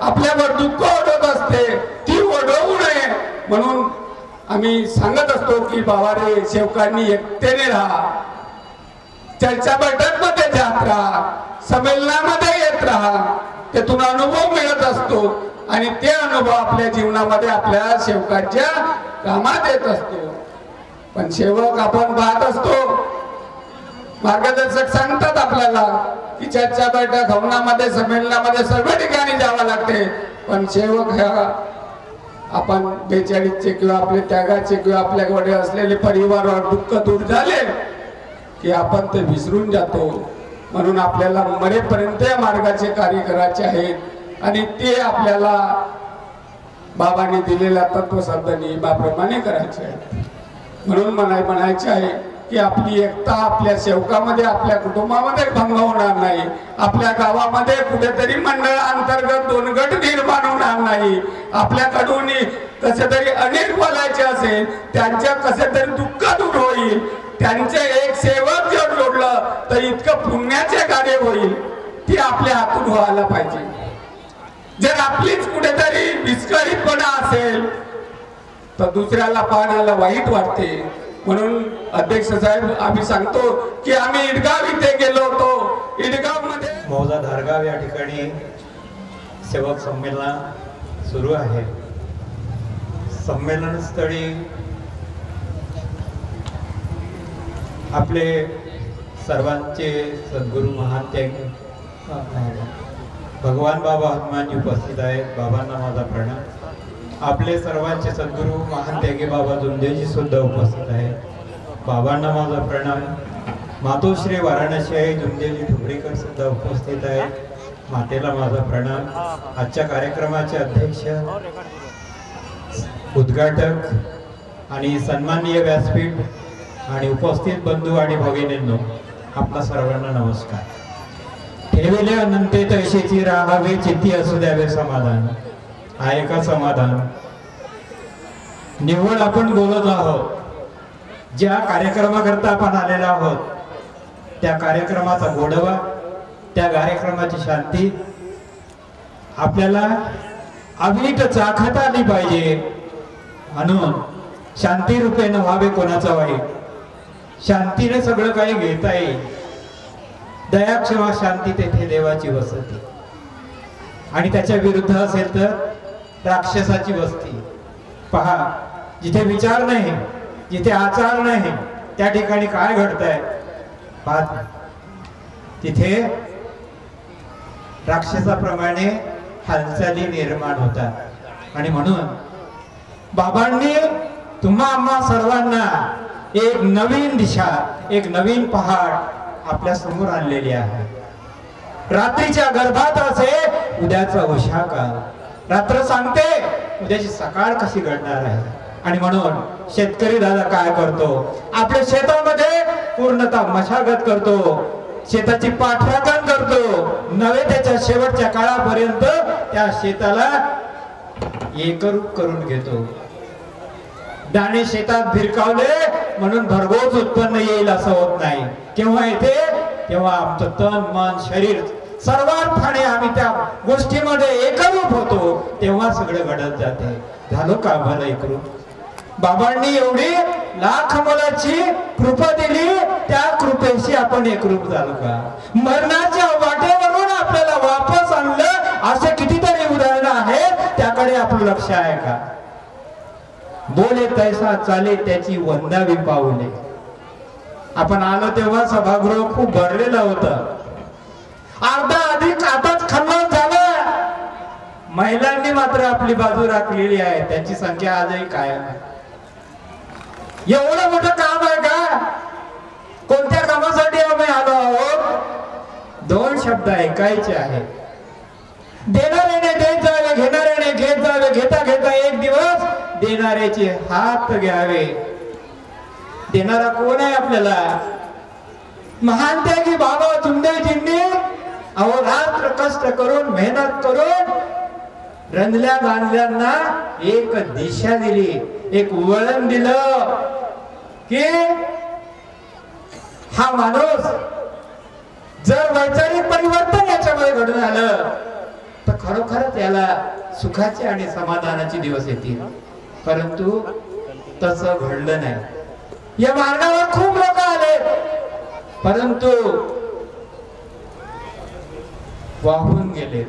[SPEAKER 7] आपल्यावर दुःख ओढत असते, ती ओढवू नये म्हणून आम्ही सांगत असतो की बाबा रे सेवकांनी एकतेने राहा, चर्चा बैठक मध्ये जात राहा, संमेलनामध्ये येत राहा, त्यातून अनुभव मिळत असतो आणि ते अनुभव आपल्या जीवनामध्ये आपल्या सेवकाच्या कामात येत असतो. पण सेवक आपण पाहत असतो, मार्गदर्शक सांगतात आपल्याला की चर्चा बैठक हवनामध्ये संमेलनामध्ये सर्व ठिकाणी जावं लागते. पण सेवक ह्या आपण 42चे किंवा आपले त्यागाचे किंवा आपल्याकडे असलेले परिवारावर दुःख दूर झाले की आपण ते विसरून जातो. म्हणून आपल्याला मरेपर्यंत या मार्गाचे कार्य करायचे आहेत आणि ते आपल्याला बाबांनी दिलेल्या तत्वशब्द नियमाप्रमाणे करायचे आहे. म्हणून म्हणायचे आहे की आपली एकता आपल्या सेवकामध्ये, आपल्या कुटुंबामध्ये भंग होणार नाही, आपल्या गावामध्ये कुठेतरी मंडळ अंतर्गत दोन गट निर्माण होणार नाही. आपल्याकडून कसे तरी अनेक बोलायचे असेल त्यांच्या कसे तरी दुःख दूर होईल, त्यांचे एक सेवक जर जोडलं तर इतकं पुण्याचे कार्य होईल. ती आपल्या हातून व्हायला पाहिजे. जर आपलीच कुठेतरी विस्कळीतपणा असेल तर दुसऱ्याला पाहण्याला वाईट वाटते. म्हणून अध्यक्ष साहेब आम्ही सांगतो की आम्ही इडगाव इथे गेलो होतो. इडगाव मध्ये
[SPEAKER 2] मौजा धारगाव या ठिकाणी सेवक संमेलन सुरू आहे. संमेलन स्थळी आपले सर्वांचे सद्गुरू महान भगवान बाबा हनुमानजी उपस्थित आहेत. बाबांना माझा प्रणाम. आपले सर्वांचे सद्गुरू महान त्यागी बाबा जुमदेजी सुद्धा उपस्थित आहेत. बाबांना माझा प्रणाम. मातोश्री वाराणसी आहे जुमदेजी ठुबरीकर सुद्धा उपस्थित आहेत. मातेला माझा प्रणाम. आजच्या कार्यक्रमाचे अध्यक्ष, उद्घाटक आणि सन्माननीय व्यासपीठ आणि उपस्थित बंधू आणि भगिनींनो, आपला सर्वांना नमस्कार. ठेवले अनंते तैशीची राहावे चित्ती असू द्यावे समाधान. आहे का समाधान? निव्वळ आपण बोलत आहोत. ज्या कार्यक्रमाकरता आपण आलेलो आहोत त्या कार्यक्रमाचा गोडवा, त्या कार्यक्रमाची शांती आपल्याला अवीट चाखता आली पाहिजे. म्हणून शांती रूपे न व्हावे कोणाचा वाईट. शांतीने सगळं काही घेता येईल. दया क्षमा शांती तेथे देवाची वसती. आणि त्याच्या विरुद्ध असेल तर राक्षसाची वस्ती. पहा, जिथे विचार नाही, जिथे आचार नाही, त्या ठिकाणी काय घडतंय पहा. तिथे राक्षसाप्रमाणे हालचाली निर्माण होतात. आणि म्हणून बाबांनी तुम्हा आम्हा सर्वांना एक नवीन दिशा, एक नवीन पहाड आपल्या समोर आणलेली आहे. रात्रीच्या गर्भात असे उद्याचा उशाकाल. रात्र सांगते उद्याची सकाळ कशी घडणार आहे. आणि म्हणून शेतकरी दादा काय करतो, आपल्या शेतामध्ये पूर्णतः मशागत करतो, शेताची पाठराखण करतो. नवे त्याच्या शेवटच्या काळापर्यंत त्या शेताला एकरूप करून घेतो. दाणे शेतात भिरकावले म्हणून भरघोस उत्पन्न येईल असं होत नाही. केव्हा येते? तेव्हा आमचं तन मन शरीर सर्वार्थाने आम्ही त्या गोष्टीमध्ये एकरूप होतो, तेव्हा सगळं घडत जाते. झालो का भलं एकरूप? बाबांनी एवढी लाख मोलाची कृपा दिली, त्या कृपेशी आपण एकरूप झालो का? मरणाच्या वाटेवरून आपल्याला वापस आणलं असे कितीतरी उदाहरणं आहेत. त्याकडे आपलं लक्ष आहे का? बोले तैसा चाले त्याची वंदावी पाऊले. आपण आलो तेव्हा सभागृह खूप भरलेलं होतं. अर्धा अधिक आताच खल्लास झालं. महिलांनी मात्र आपली बाजू राखलेली आहे. त्याची संख्या आजही कायम आहे. एवढं मोठं काम आहे का? कोणत्या कामासाठी आम्ही आलो आहोत? दोन शब्द ऐकायचे आहेत. देणाऱ्याने देत जावे, घेणाऱ्याने घेत जावे. घेता घेता एक दिवस देणाऱ्याचे हात घ्यावे. देणारा कोण आहे आपल्याला? महान त्यागी बाबा जुमदेजींनी अहोरात्र कष्ट करून, मेहनत करून रंजल्या गांधल्यांना एक दिशा दिली, एक वळण दिलं की हा माणूस जर वैचारिक परिवर्तन याच्यामध्ये घडून आलं तर खरोखरच याला सुखाचे आणि समाधानाचे दिवस येतील. परंतु तसं घडलं नाही. या मार्गावर खूप लोक आले परंतु वाहून गेले.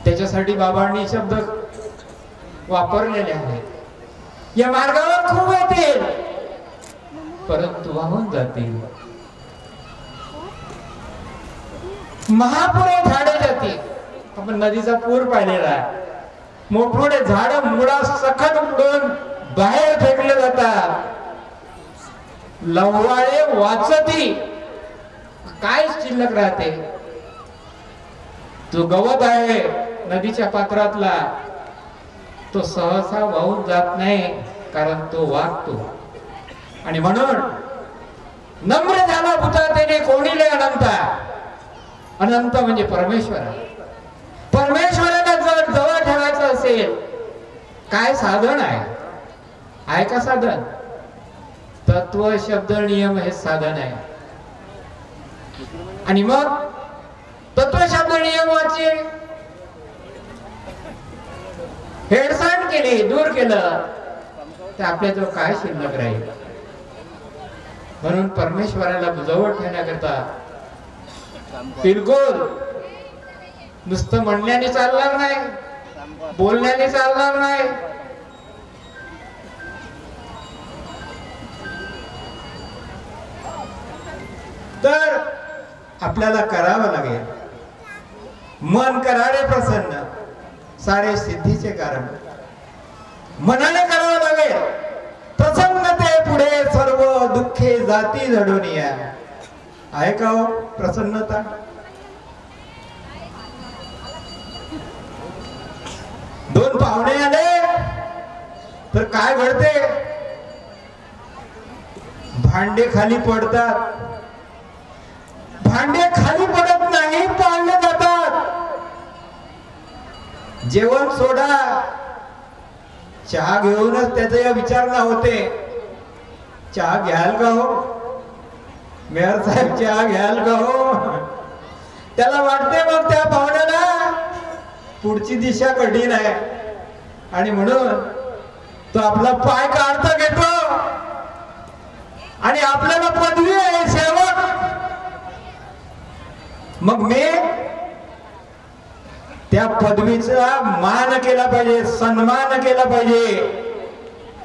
[SPEAKER 2] त्याच्यासाठी बाबांनी शब्द वापरलेले आहेत. या मार्गावर खूप येतील परंतु वाहून जातील. महापुरे झाडे जातील. आपण नदीचा पूर पाहिलेला आहे. मोठमोठे झाड मुळा सखत उडून बाहेर फेकले जातात. लव्हाळे वाचती काय शिल्लक राहते? जो गवत आहे नदीच्या पात्रातला तो सहसा वाहून जात नाही, कारण तो वागतो. आणि म्हणून नम्र झाला भूतातेने कोणीले अनंता. अनंत म्हणजे परमेश्वर. परमेश्वराला जर जवळ ठेवायचं असेल काय साधन आहे? आहे का साधन? तत्व शब्द नियम हे साधन आहे. आणि मग तत्व शब्द नियमाचे हेडसांड केली, दूर केलं तर आपल्याजवळ काय शिल्लक राहील? म्हणून परमेश्वराला जवळ ठेवण्याकरता बिलकुल नुसतं म्हणण्याने चालणार नाही, बोलण्याने चालणार नाही. तर आपल्याला करावं लागेल. मन करारे प्रसन्न सारे सिद्धीचे कारण. मनाने करावं लागेल. प्रसन्नते पुढे सर्व दुःखे जाती जडून या. आहे का हो प्रसन्नता? दोन पाहुणे आले तर काय घडते? भांडे खाली पडतात. भांडे खाली पडत नाही, पाळले जातात. जेवण सोडा, चहा घेऊनच त्याचा विचारणा होते. चहा घ्याल का हो मेयर साहेब, चहा घ्याल का हो? त्याला वाटते मग त्या पाहुण्याला पुढची दिशा कठीण आहे आणि म्हणून तो आपला पाय काढता घेतो आणि आपल्याला पदवी आहे सेवक. मग मी त्या पदवीचा मान केला पाहिजे, सन्मान केला पाहिजे.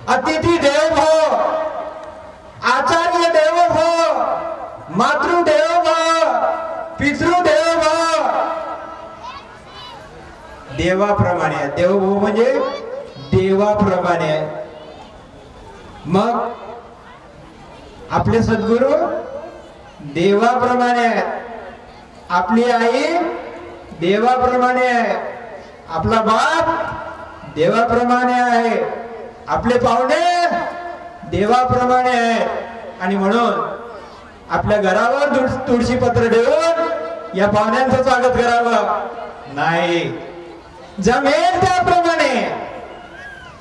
[SPEAKER 2] अतिथी देव भव, आचार्य देव भव, मातृदेव भव, पितृदेव भव. देवाप्रमाणे, देवभाव म्हणजे देवाप्रमाणे. मग आपले सद्गुरू देवाप्रमाणे आहेत. आपली आई देवाप्रमाणे आहे. आपला बाप देवाप्रमाणे आहे. आपले पाहुणे देवाप्रमाणे आहेत. आणि म्हणून आपल्या घरावर तुळशी पत्र ठेवून या पाहुण्यांचं स्वागत करावं नाही. जमेल त्याप्रमाणे,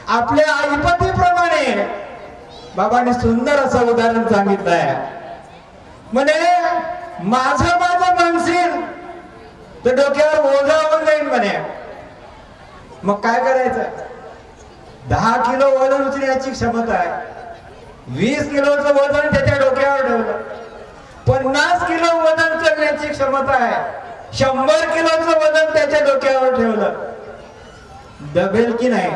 [SPEAKER 2] आपल्या आईपतीप्रमाणे. बाबांनी सुंदर असं उदाहरण सांगितलंय. म्हणे माझं म्हणशील तर डोक्यावर ओझा होऊन जाईल म्हणे. मग काय करायचं? 10 किलो वजन उचलण्याची क्षमता आहे. 20 किलोचं वजन त्याच्या डोक्यावर ठेवलं. 50 किलो वजन उचलण्याची क्षमता आहे. 100 किलोचं वजन त्याच्या डोक्यावर ठेवलं. दबेल की नाही?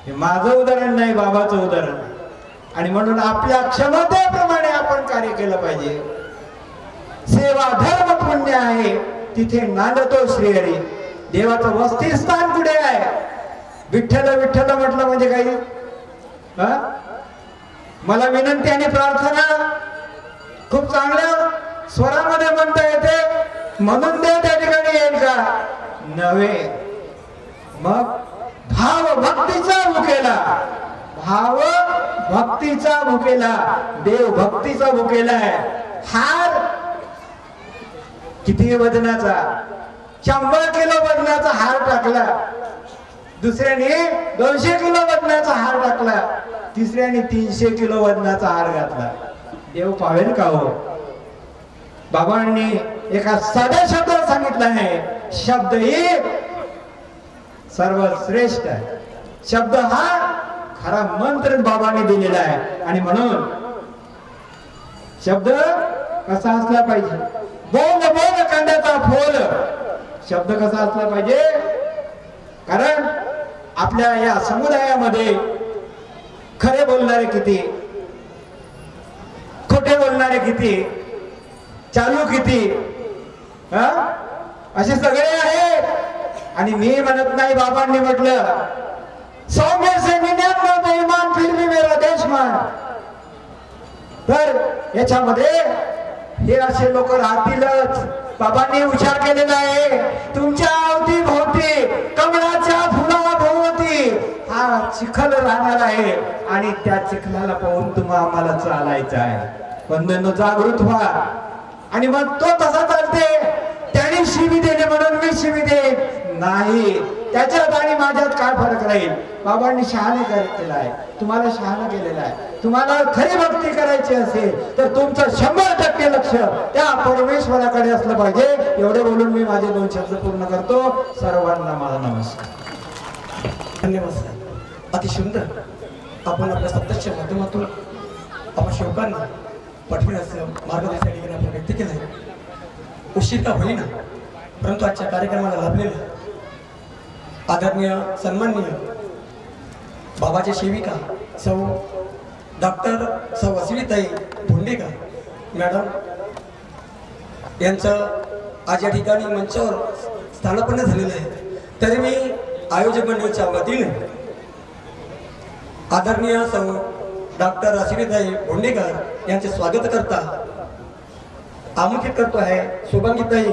[SPEAKER 2] हे माझं उदाहरण नाही, बाबाचं उदाहरण. आणि म्हणून आपल्या क्षमतेप्रमाणे आपण कार्य केलं पाहिजे. सेवा धर्म पुण्य आहे तिथे नांदतो श्रीहरी. देवाचं वसतिस्थान कुठे आहे? विठ्ठल विठ्ठल म्हटलं म्हणजे काही? मला विनंती आणि प्रार्थना खूप चांगल्या स्वरामध्ये म्हणता येते म्हणून देव त्या ठिकाणी येईल का? नव्हे. मग भाव भक्तीचा भुकेला, भाव भक्तीचा भुकेला, देव भक्तीचा भुकेला आहे. हार किती वजनाचा? 100 किलो वजनाचा हार टाकला. दुसऱ्याने 200 किलो वजनाचा हार टाकला. तिसऱ्याने 300 किलो वजनाचा हार घातला. देव पावेल का हो? बाबांनी एका साध्या शब्दात सांगितलं आहे, शब्द ही सर्वश्रेष्ठ आहे. शब्द हा खरा मंत्र बाबांनी दिलेला आहे. आणि म्हणून शब्द कसा असला पाहिजे? बोल बोल कांद्याचा फोल. शब्द कसा असला पाहिजे? कारण आपल्या या समुदायामध्ये खरे बोलणारे किती, खोटे बोलणारे किती, चालू किती, असे सगळे आहेत. आणि मी म्हणत नाही, बाबांनी म्हटलं, सौम्य से 99 बेईमान फिर भी मेरा देशमान. तर याच्यामध्ये हे असे लोक राहतीलच. बाबांनी उच्चार केलेला आहे, तुमच्या अवतीभोवती कमळाच्या फुलाभोवती हा चिखल राहणार आहे आणि त्या चिखलाला पाहून आम्हाला चालायचं आहे. बंधनो जागृत व्हा. आणि मग तो तसा चालते. त्याने शिवी दिली म्हणून मी शिवी दे नाही. त्याच्यात आणि माझ्यात काय फरक राहील? बाबांनी शहाणे केलेला आहे, तुम्हाला शहाणा केलेला आहे. तुम्हाला खरी भक्ती करायची असेल तर तुमचं 100% लक्ष त्या परमेश्वराकडे असलं पाहिजे. एवढे बोलून मी माझे 2 शब्द पूर्ण करतो. सर्वांना माझा नमस्कार.
[SPEAKER 6] धन्यवाद सर. अति सुंदर आपण आपल्या सत्याच्या माध्यमातून आपण सेवकांना पाठविण्याचं मार्गदर्शन आपण व्यक्त केलं आहे. उशीर का होईना, परंतु आजच्या कार्यक्रमाला लाभलेलं आदरणीय सन्माननीय बाबाच्या सेविका सौ डॉक्टर सौ वसविताई भोंडेकर मॅडम यांचं आज या ठिकाणी मंचावर स्थानापन्न झालेलं आहे, तरी मी आयोजक मंडळाच्या वतीने आदरणीय सौ डॉक्टर आशिरीताई बोंडेकर यांचे स्वागत करता आमंत्रित करतो आहे शुभांगीताई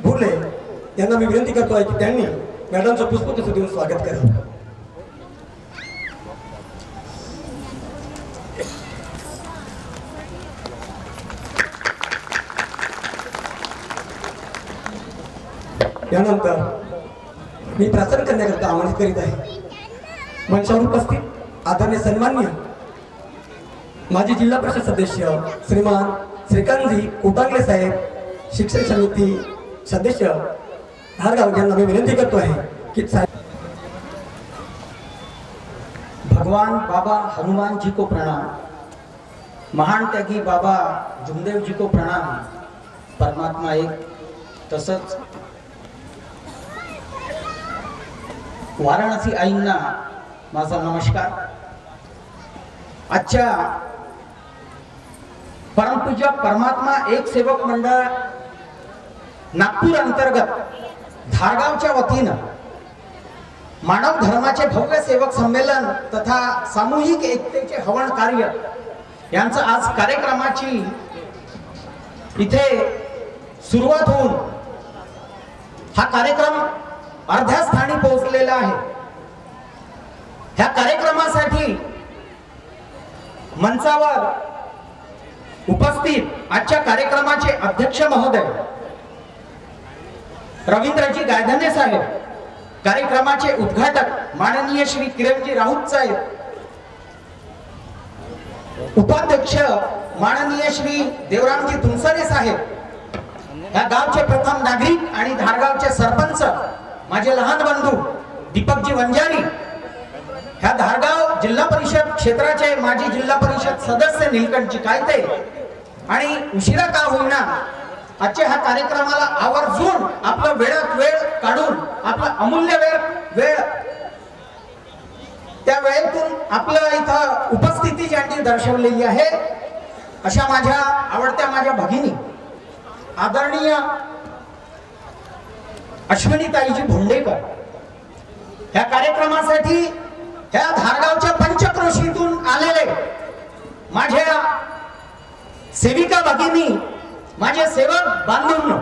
[SPEAKER 6] भुले यांना मी विनंती करतो आहे की त्यांनी मॅडमचं पुष्पगुच्छ देऊन स्वागत करावं. यानंतर मी प्रार्थना करण्याकरता आमंत्रित करीत आहे मंचावर उपस्थित आदरणीय सन्माननीय माजी जिल्हा परिषद सदस्य श्रीमान श्रीकांतजी कोटांगले साहेब, शिक्षक समिती सदस्य धारगाव यांना मी विनंती करतो आहे की
[SPEAKER 8] भगवान बाबा हनुमान जी को प्रणाम, महान त्यागी बाबा जुमदेव जी को प्रणाम, परमात्मा एक. तसंच वाराणसी आईंना माझा नमस्कार. आजच्या परमपूज्य परमात्मा एक सेवक मंडळ नागपूर अंतर्गत धारगावच्या वतीनं मानव धर्माचे भव्य सेवक संमेलन तथा सामूहिक एकतेचे हवन कार्य यांचं आज कार्यक्रमाची इथे सुरुवात होऊन हा कार्यक्रम अर्ध्या स्थानी पोहोचलेला आहे. ह्या कार्यक्रमासाठी मंचावर उपस्थित आजच्या कार्यक्रमाचे अध्यक्ष महोदय रवींद्रजी गायधने साहेब, कार्यक्रमाचे उद्घाटक माननीय श्री किरणजी राऊत साहेब, उपाध्यक्ष माननीय श्री देवरामजी तुमसरे साहेब, या गावचे प्रथम नागरिक आणि धारगावचे सरपंच माझे लहान बंधू दीपकजी वंजारी, ह्या धारगाव जिल्हा परिषद क्षेत्राचे माजी जिल्हा परिषद सदस्य नीलकंठजी कायते, आणि उशिरा का होईना आजच्या ह्या कार्यक्रमाला आवर्जून आपला वेळात वेळ काढून आपला अमूल्य वेळ त्या वेळेतून आपलं इथं उपस्थिती ज्यांनी दर्शवलेली आहे अशा माझ्या आवडत्या माझ्या भगिनी आदरणीय अश्विनीताईजी भोंडेकर, ह्या कार्यक्रमासाठी ह्या धारगावच्या पंचक्रोशीतून आलेले माझ्या सेविका भगिनी, माझे सेवक बांधूंनो,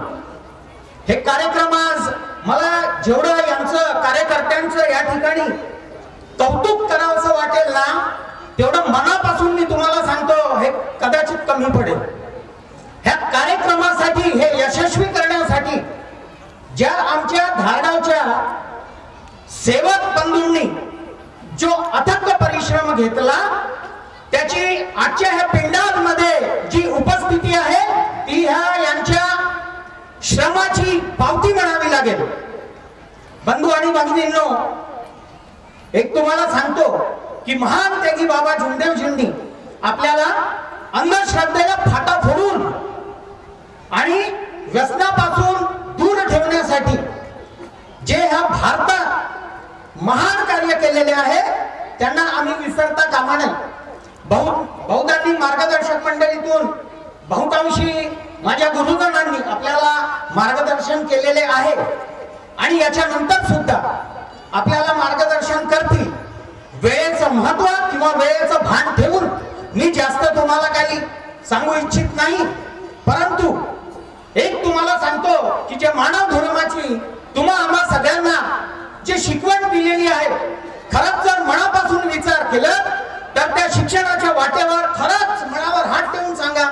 [SPEAKER 8] हे कार्यक्रम आज मला जेवढं यांचं कार्यकर्त्यांचं या ठिकाणी कौतुक करावंसं वाटेल ना, तेवढं मनापासून मी तुम्हाला सांगतो हे कदाचित कमी पडेल. ह्या कार्यक्रमासाठी हे यशस्वी करण्यासाठी ज्या आमच्या धारगावच्या सेवक बंधूंनी जो अथक परिश्रम घेतला त्याची आजच्या ह्या पिंडामध्ये जी उपस्थिती आहे ती ह्या यांच्या श्रमाची पावती म्हणावी लागेल. बंधू आणि भगिनींनो, एक तुम्हाला सांगतो की महान त्यागी बाबा जुमदेवजींनी आपल्याला अंधश्रद्धेला फाटा फोडून आणि व्यसनापासून दूर ठेवण्यासाठी जे ह्या भारतात महान कार्य केलेले आहे त्यांना आम्ही विसरता कामा नये. बहुधांनी मार्गदर्शक मंडळीतून बहुतांशी माझ्या गुरुजनांनी आपल्याला मार्गदर्शन केलेले आहे आणि याच्यानंतर सुद्धा आपल्याला मार्गदर्शन करतील. वेळेचं महत्व किंवा वेळेचं भान ठेवून मी जास्त तुम्हाला काही सांगू इच्छित नाही, परंतु एक तुम्हाला सांगतो की जे मानव धर्माची तुम्हा आम्हा सगळ्यांना जी शिकवण दिलेली आहे, खरंच जर मनापासून विचार केला तर त्या शिक्षणाच्या वाटेवर खरंच मनावर हात ठेवून सांगा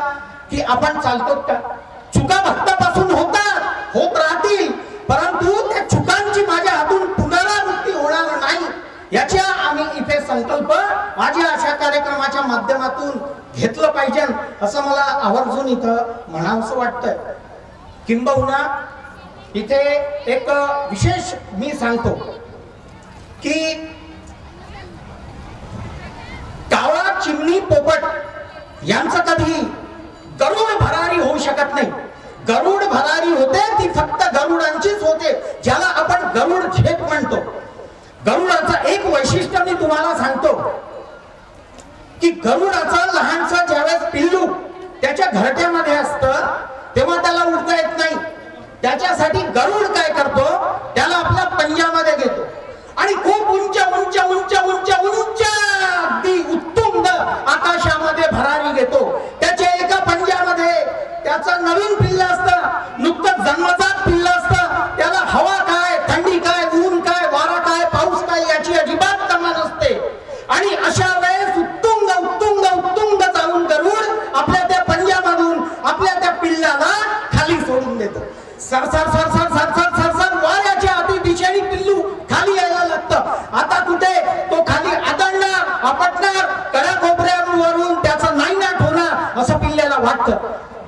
[SPEAKER 8] की आपण चालतो का. चुका भक्तापासून होत राहतील, परंतु त्या चुकांची माझ्या हातून पुनरावृत्ती होणार नाही याच्या आम्ही इथे संकल्प माझ्या अशा कार्यक्रमाच्या माध्यमातून घेतलं पाहिजे असं मला आवर्जून इथं म्हणावंसं वाटतंय. किंबहुना इथे एक विशेष मी सांगतो की कावळा, चिमणी, पोपट यांचं कधी गरुड भरारी होऊ शकत नाही. गरुड भरारी होते ती फक्त गरुडांचीच होते, ज्याला आपण गरुड झेप म्हणतो. गरुडाचं एक वैशिष्ट्य मी तुम्हाला सांगतो की गरुडाचं लहानचं ज्यावेळेस पिल्लू त्याच्या घरट्यामध्ये असतं तेव्हा त्याला उडता येत नाही. त्याच्यासाठी गरुड काय करतो वाटतं.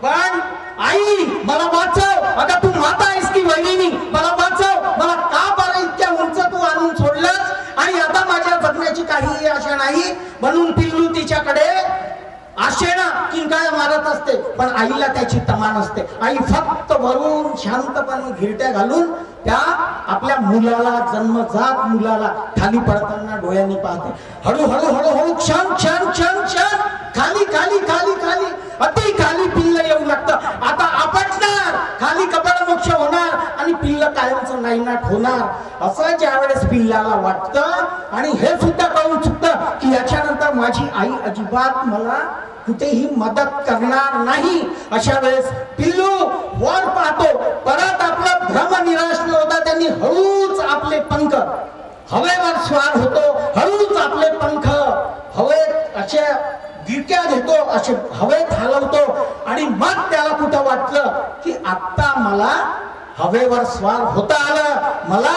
[SPEAKER 8] पण आई मला वाचव, अगं तू माता आहेस की वहिनी, मला वाचव, मला का बरं इतक्या उंच तू आणून सोडलंस आणि आता माझ्या जगण्याची काहीही आशा नाही. म्हणून पिल्लू तिच्याकडे आशेनं किंकाळ्या मारत असते, पण आईला त्याची तमा नसते. आई फक्त वरून शांतपणे घिरट्या घालून त्या आपल्या मुलाला, जन्मजात मुलाला खाली पडताना डोळ्यांनी पाहते. हळूहळू हळूहळू क्षण क्षण क्षण क्षण खाली खाली खाली खाली अति खाली पिल्ल येऊ लागतं. आता आपटणार, खाली कपाळमोक्ष होणार आणि पिल्ल कायमचं नाहीनाट होणार असं ज्या वेळेस पिल्लाला वाटतं आणि हे सुद्धा कळून चुकतं की याच्यानंतर माझी आई अजिबात मला कुठेही मदत करणार नाही. अशा वेळेस पिल्लू वर पाहतो, परत आपला भ्रम निराश न होता त्यांनी हळूच आपले पंख हवेवर स्वार होतो, हळूच आपले पंख हवेत असे गिरक्या घेतो, असे हवेत हलवतो आणि मग त्याला कुठं वाटलं की आता मला हवेवर स्वार होता आलं, मला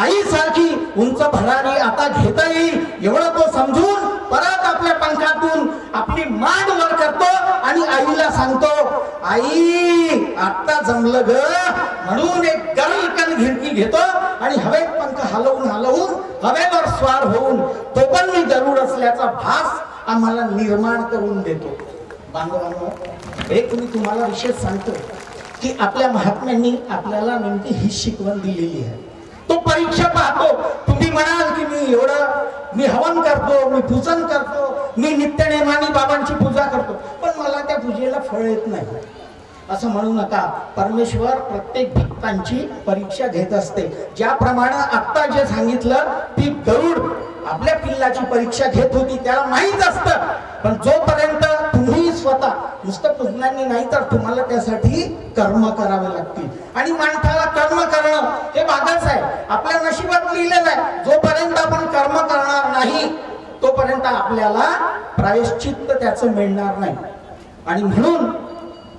[SPEAKER 8] आईसारखी उंच भरारी आता घेता येईल, एवढं तो समजून परत आपल्या पंखातून आपली मान वर करतो आणि आईला सांगतो, आई आता जमलं ग. म्हणून एक गरकन घिरकी घेतो आणि हवेत पंख हलवून हलवून हवेवर स्वार होऊन तो पण मी गरुड असल्याचा भास आम्हाला निर्माण करून देतो. बांधवांनो, एक मी तुम्हाला विशेष सांगतो की आपल्या महात्म्यांनी आपल्याला नेमकी ही शिकवण दिलेली आहे. तो परीक्षा पाहतो. तुम्ही म्हणाल की मी हवन करतो, मी पूजन करतो, मी नित्यनेमाने बाबांची पूजा करतो, पण मला त्या पूजेला फळ येत नाही असं म्हणू नका. परमेश्वर प्रत्येक भक्तांची परीक्षा घेत असते. ज्याप्रमाणे आत्ता जे सांगितलं ती गरुड आपल्या पिल्लाची परीक्षा घेत होती, त्याला माहीत असतं. पण जोपर्यंत तुम्ही स्वतः नुसतं पूजनांनी नाही तर तुम्हाला त्यासाठी कर्म करावे लागतील. आणि माणसाला कर्म करणं हे भागच आहे, आपल्या नशिबात लिहिलेलं आहे. जोपर्यंत आपण कर्म करणार नाही तोपर्यंत आपल्याला प्रायश्चित्त त्याचं मिळणार नाही. आणि म्हणून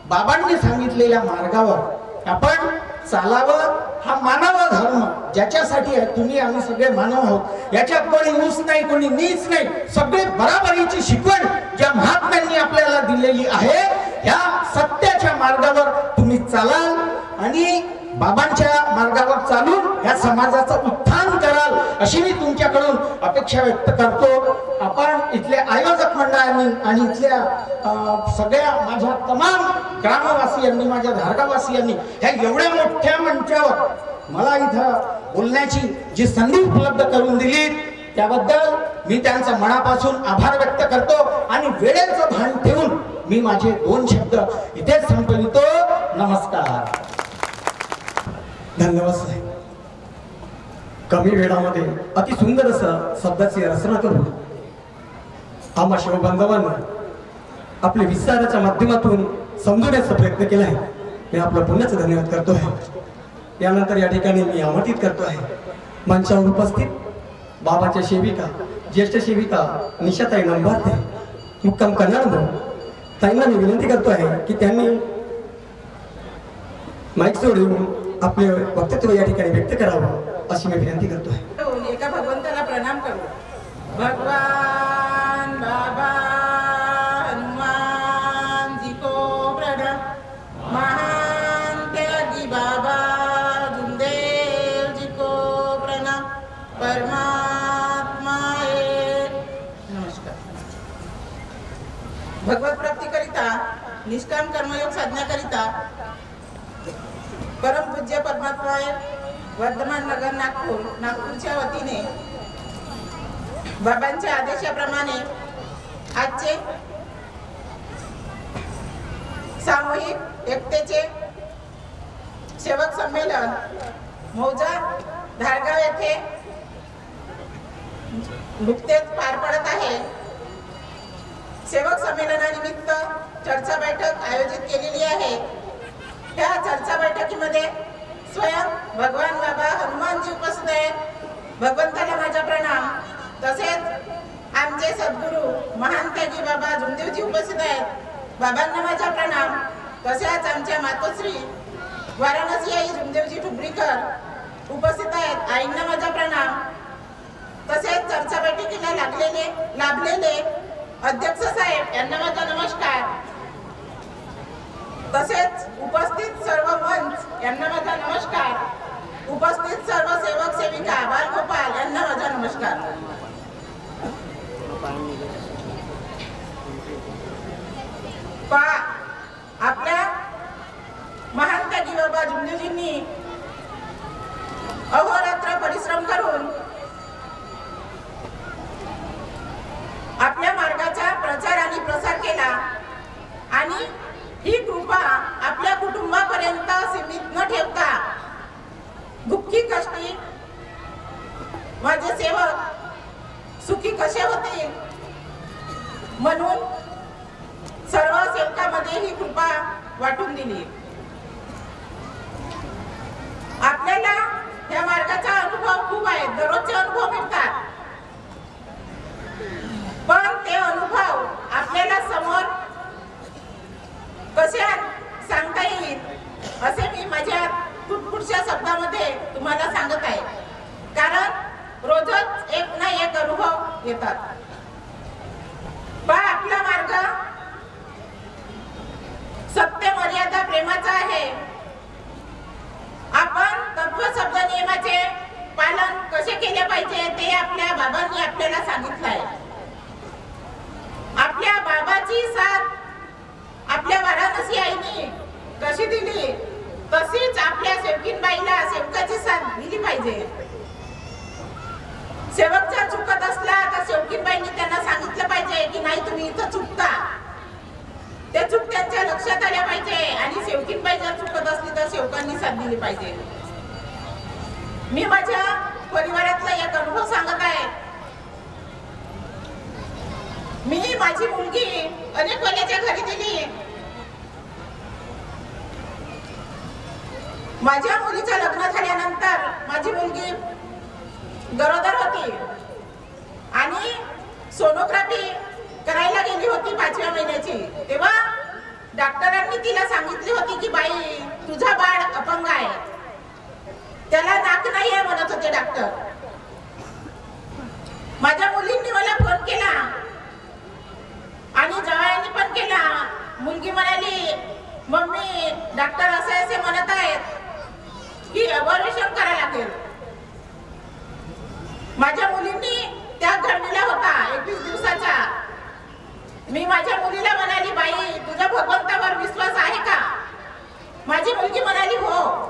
[SPEAKER 8] बाबांनी सांगितलेल्या मार्गावर आपण चालावं. हा मानव धर्म ज्याच्यासाठी आहे, तुम्ही आम्ही सगळे मानव आहोत, याच्यात कोणी ऊस नाही, कोणी नीच नाही, सगळे बराबरीची शिकवण ज्या महात्म्यांनी आपल्याला दिलेली आहे, ह्या सत्याच्या मार्गावर तुम्ही चालाल आणि बाबांच्या मार्गावर चालून ह्या समाजाचं उत्थान कराल अशी मी तुमच्याकडून अपेक्षा व्यक्त करतो. आपण इथले आयोजक मंडळांनी आणि इथल्या सगळ्या माझ्या तमाम ग्रामवासियांनी, माझ्या धारगावासियांनी ह्या एवढ्या मोठ्या मंचावर मला इथं बोलण्याची जी संधी उपलब्ध करून दिली त्याबद्दल मी त्यांचा मनापासून आभार व्यक्त करतो. आणि वेळेचं भान ठेवून मी माझे 2 शब्द इथेच संपवितो. नमस्कार.
[SPEAKER 6] धन्यवाद साहेब. कमी वेळामध्ये अति सुंदर असं शब्दाची रचना करून आम्हा शिवबांधवांना आपल्या विस्ताराच्या माध्यमातून समजवण्याचा प्रयत्न केला आहे. मी आपलं पुन्हाच धन्यवाद करतो आहे. यानंतर या ठिकाणी मी आमंत्रित करतो आहे मंचावर उपस्थित बाबाच्या सेविका, ज्येष्ठ सेविका निशाताई नंबारते, मुक्काम कन्नड. ताईंना मी विनंती करतो आहे की त्यांनी माईक सोडून आपले वक्तव्य या ठिकाणी व्यक्त करावं अशी मी विनंती करतो आहे.
[SPEAKER 9] एका भगवंताला प्रणाम करू. भगवान बाबा हनुमान जी को प्रणाम. महान त्यागी बाबा जुमदेव जी को प्रणाम. परमात्मा एक. नमस्कार. भगवत प्राप्ती करिता निष्काम कर्मयोग साधण्याकरिता परम पूज्य परमात्मा वर्धमान नगर नागपूरच्या वतीने बाबांच्या आदेशाप्रमाणे आजचे सामूहिक एकतेचे सेवक संमेलन मौजा धारगाव येथे नुकतेच पार पडत आहे. सेवक संमेलनानिमित्त चर्चा बैठक आयोजित केलेली आहे. त्या चर्चा बैठकीमध्ये स्वयं भगवान बाबा हनुमानजी उपस्थित आहेत. भगवंताला माझा प्रणाम. तसेच आमचे सद्गुरू महान त्यागी बाबा जुमदेवजी उपस्थित आहेत. बाबांना माझा प्रणाम. तसेच आमच्या मातोश्री वाराणसी आई जुमदेवजी ठुबरीकर उपस्थित आहेत. आईंना माझा प्रणाम. तसेच चर्चा बैठकीला लाभलेले अध्यक्ष साहेब यांना माझा नमस्कार. तसेच उपस्थित सर्व मंच यांना माझा नमस्कार. उपस्थित सर्व सेवक सेविका बालगोपाल यांना माझा नमस्कार. आपल्या महान त्यागी बाबा जुमलेजींनी अहोरात्र परिश्रम करून आपल्या मार्गाचा प्रचार आणि प्रसार केला आणि ही कृपा आपल्या कुटुंबापर्यंत सीमित न ठेवता दुःखी कष्टी माझे सेवक सुखी कसे होतील म्हणून सर्व सेवकांमध्ये ही कृपा वाटून दिली. आपल्याला या मार्गाचा अनुभव खूप आहे, दररोजचे अनुभव मिळतात, पण ते अनुभव आपल्याला समोर कसे सांगता येईल असे मी माझ्या पुढच्या शब्दामध्ये तुम्हाला सांगत आहे. कारण रोजच एक ना एक अनुभव येतात. पण आपला मार्ग सत्य मर्यादा प्रेमाचा आहे. आपण तत्व शब्द नियमाचे पालन कसे केले पाहिजे ते आपल्या बाबांनी आपल्याला सांगितलं आहे. आपल्या बाबाची साथ आपल्या वाराणसी आईने कशी दिली तशीच आपल्या सेवकीनबाईला सेवकाची साथ दिली पाहिजे. सेवक जर चुकत असला तर सेवकीनबाईंनी त्यांना सांगितलं पाहिजे की नाही तुम्ही इथं चुकता. ते चूक त्यांच्या लक्षात आल्या पाहिजे आणि सेवकीनबाई जर चुकत असली तर सेवकांनी साथ दिली पाहिजे. मी माझ्या परिवारातला एक अनुभव सांगत आहे. मी माझी मुलगी अनेक वेळेच्या घरी दिली. माझ्या मुलीचं लग्न झाल्यानंतर माझी मुलगी गरोदर होती आणि सोनोग्राफी करायला गेली होती 5व्या महिन्याची. तेव्हा डॉक्टरांनी तिला सांगितली होती की बाई तुझा बाळ अपंग आहे, त्याला नाक नाही आहे म्हणत होते डॉक्टर. माझ्या मुलींनी मला फोन केला आणि जावयांनी पण केला. मुलगी म्हणाली मम्मी डॉक्टर असे म्हणत आहेत की अबॉर्शन करायला लागेल. माझ्या मुलींनी त्या घडलेला होता 21 दिवसाचा. मी माझ्या मुलीला म्हणाली बाई तुझ्या भगवंतावर विश्वास आहे का? माझी मुलगी म्हणाली हो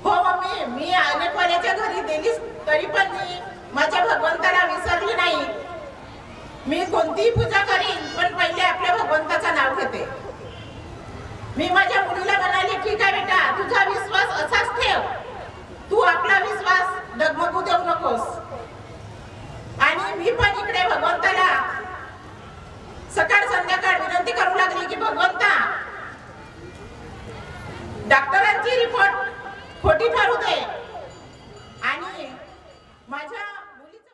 [SPEAKER 9] मम्मी मी अनेक वेळेच्या घरी दिलीस तरी पण मी माझ्या भगवंताला विसरली नाही. मी कोणतीही पूजा करीन पण पहिले आपल्या भगवंताचं नाव घेते. मी माझ्या मुलीला म्हणाली ठीक आहे बेटा तुझा विश्वास असाच ठेव, तू आपला विश्वास डगमगू देऊ नकोस. आणि मी पण इकडे भगवंताला सकाळ संध्याकाळ विनंती करू लागली की भगवंता डॉक्टर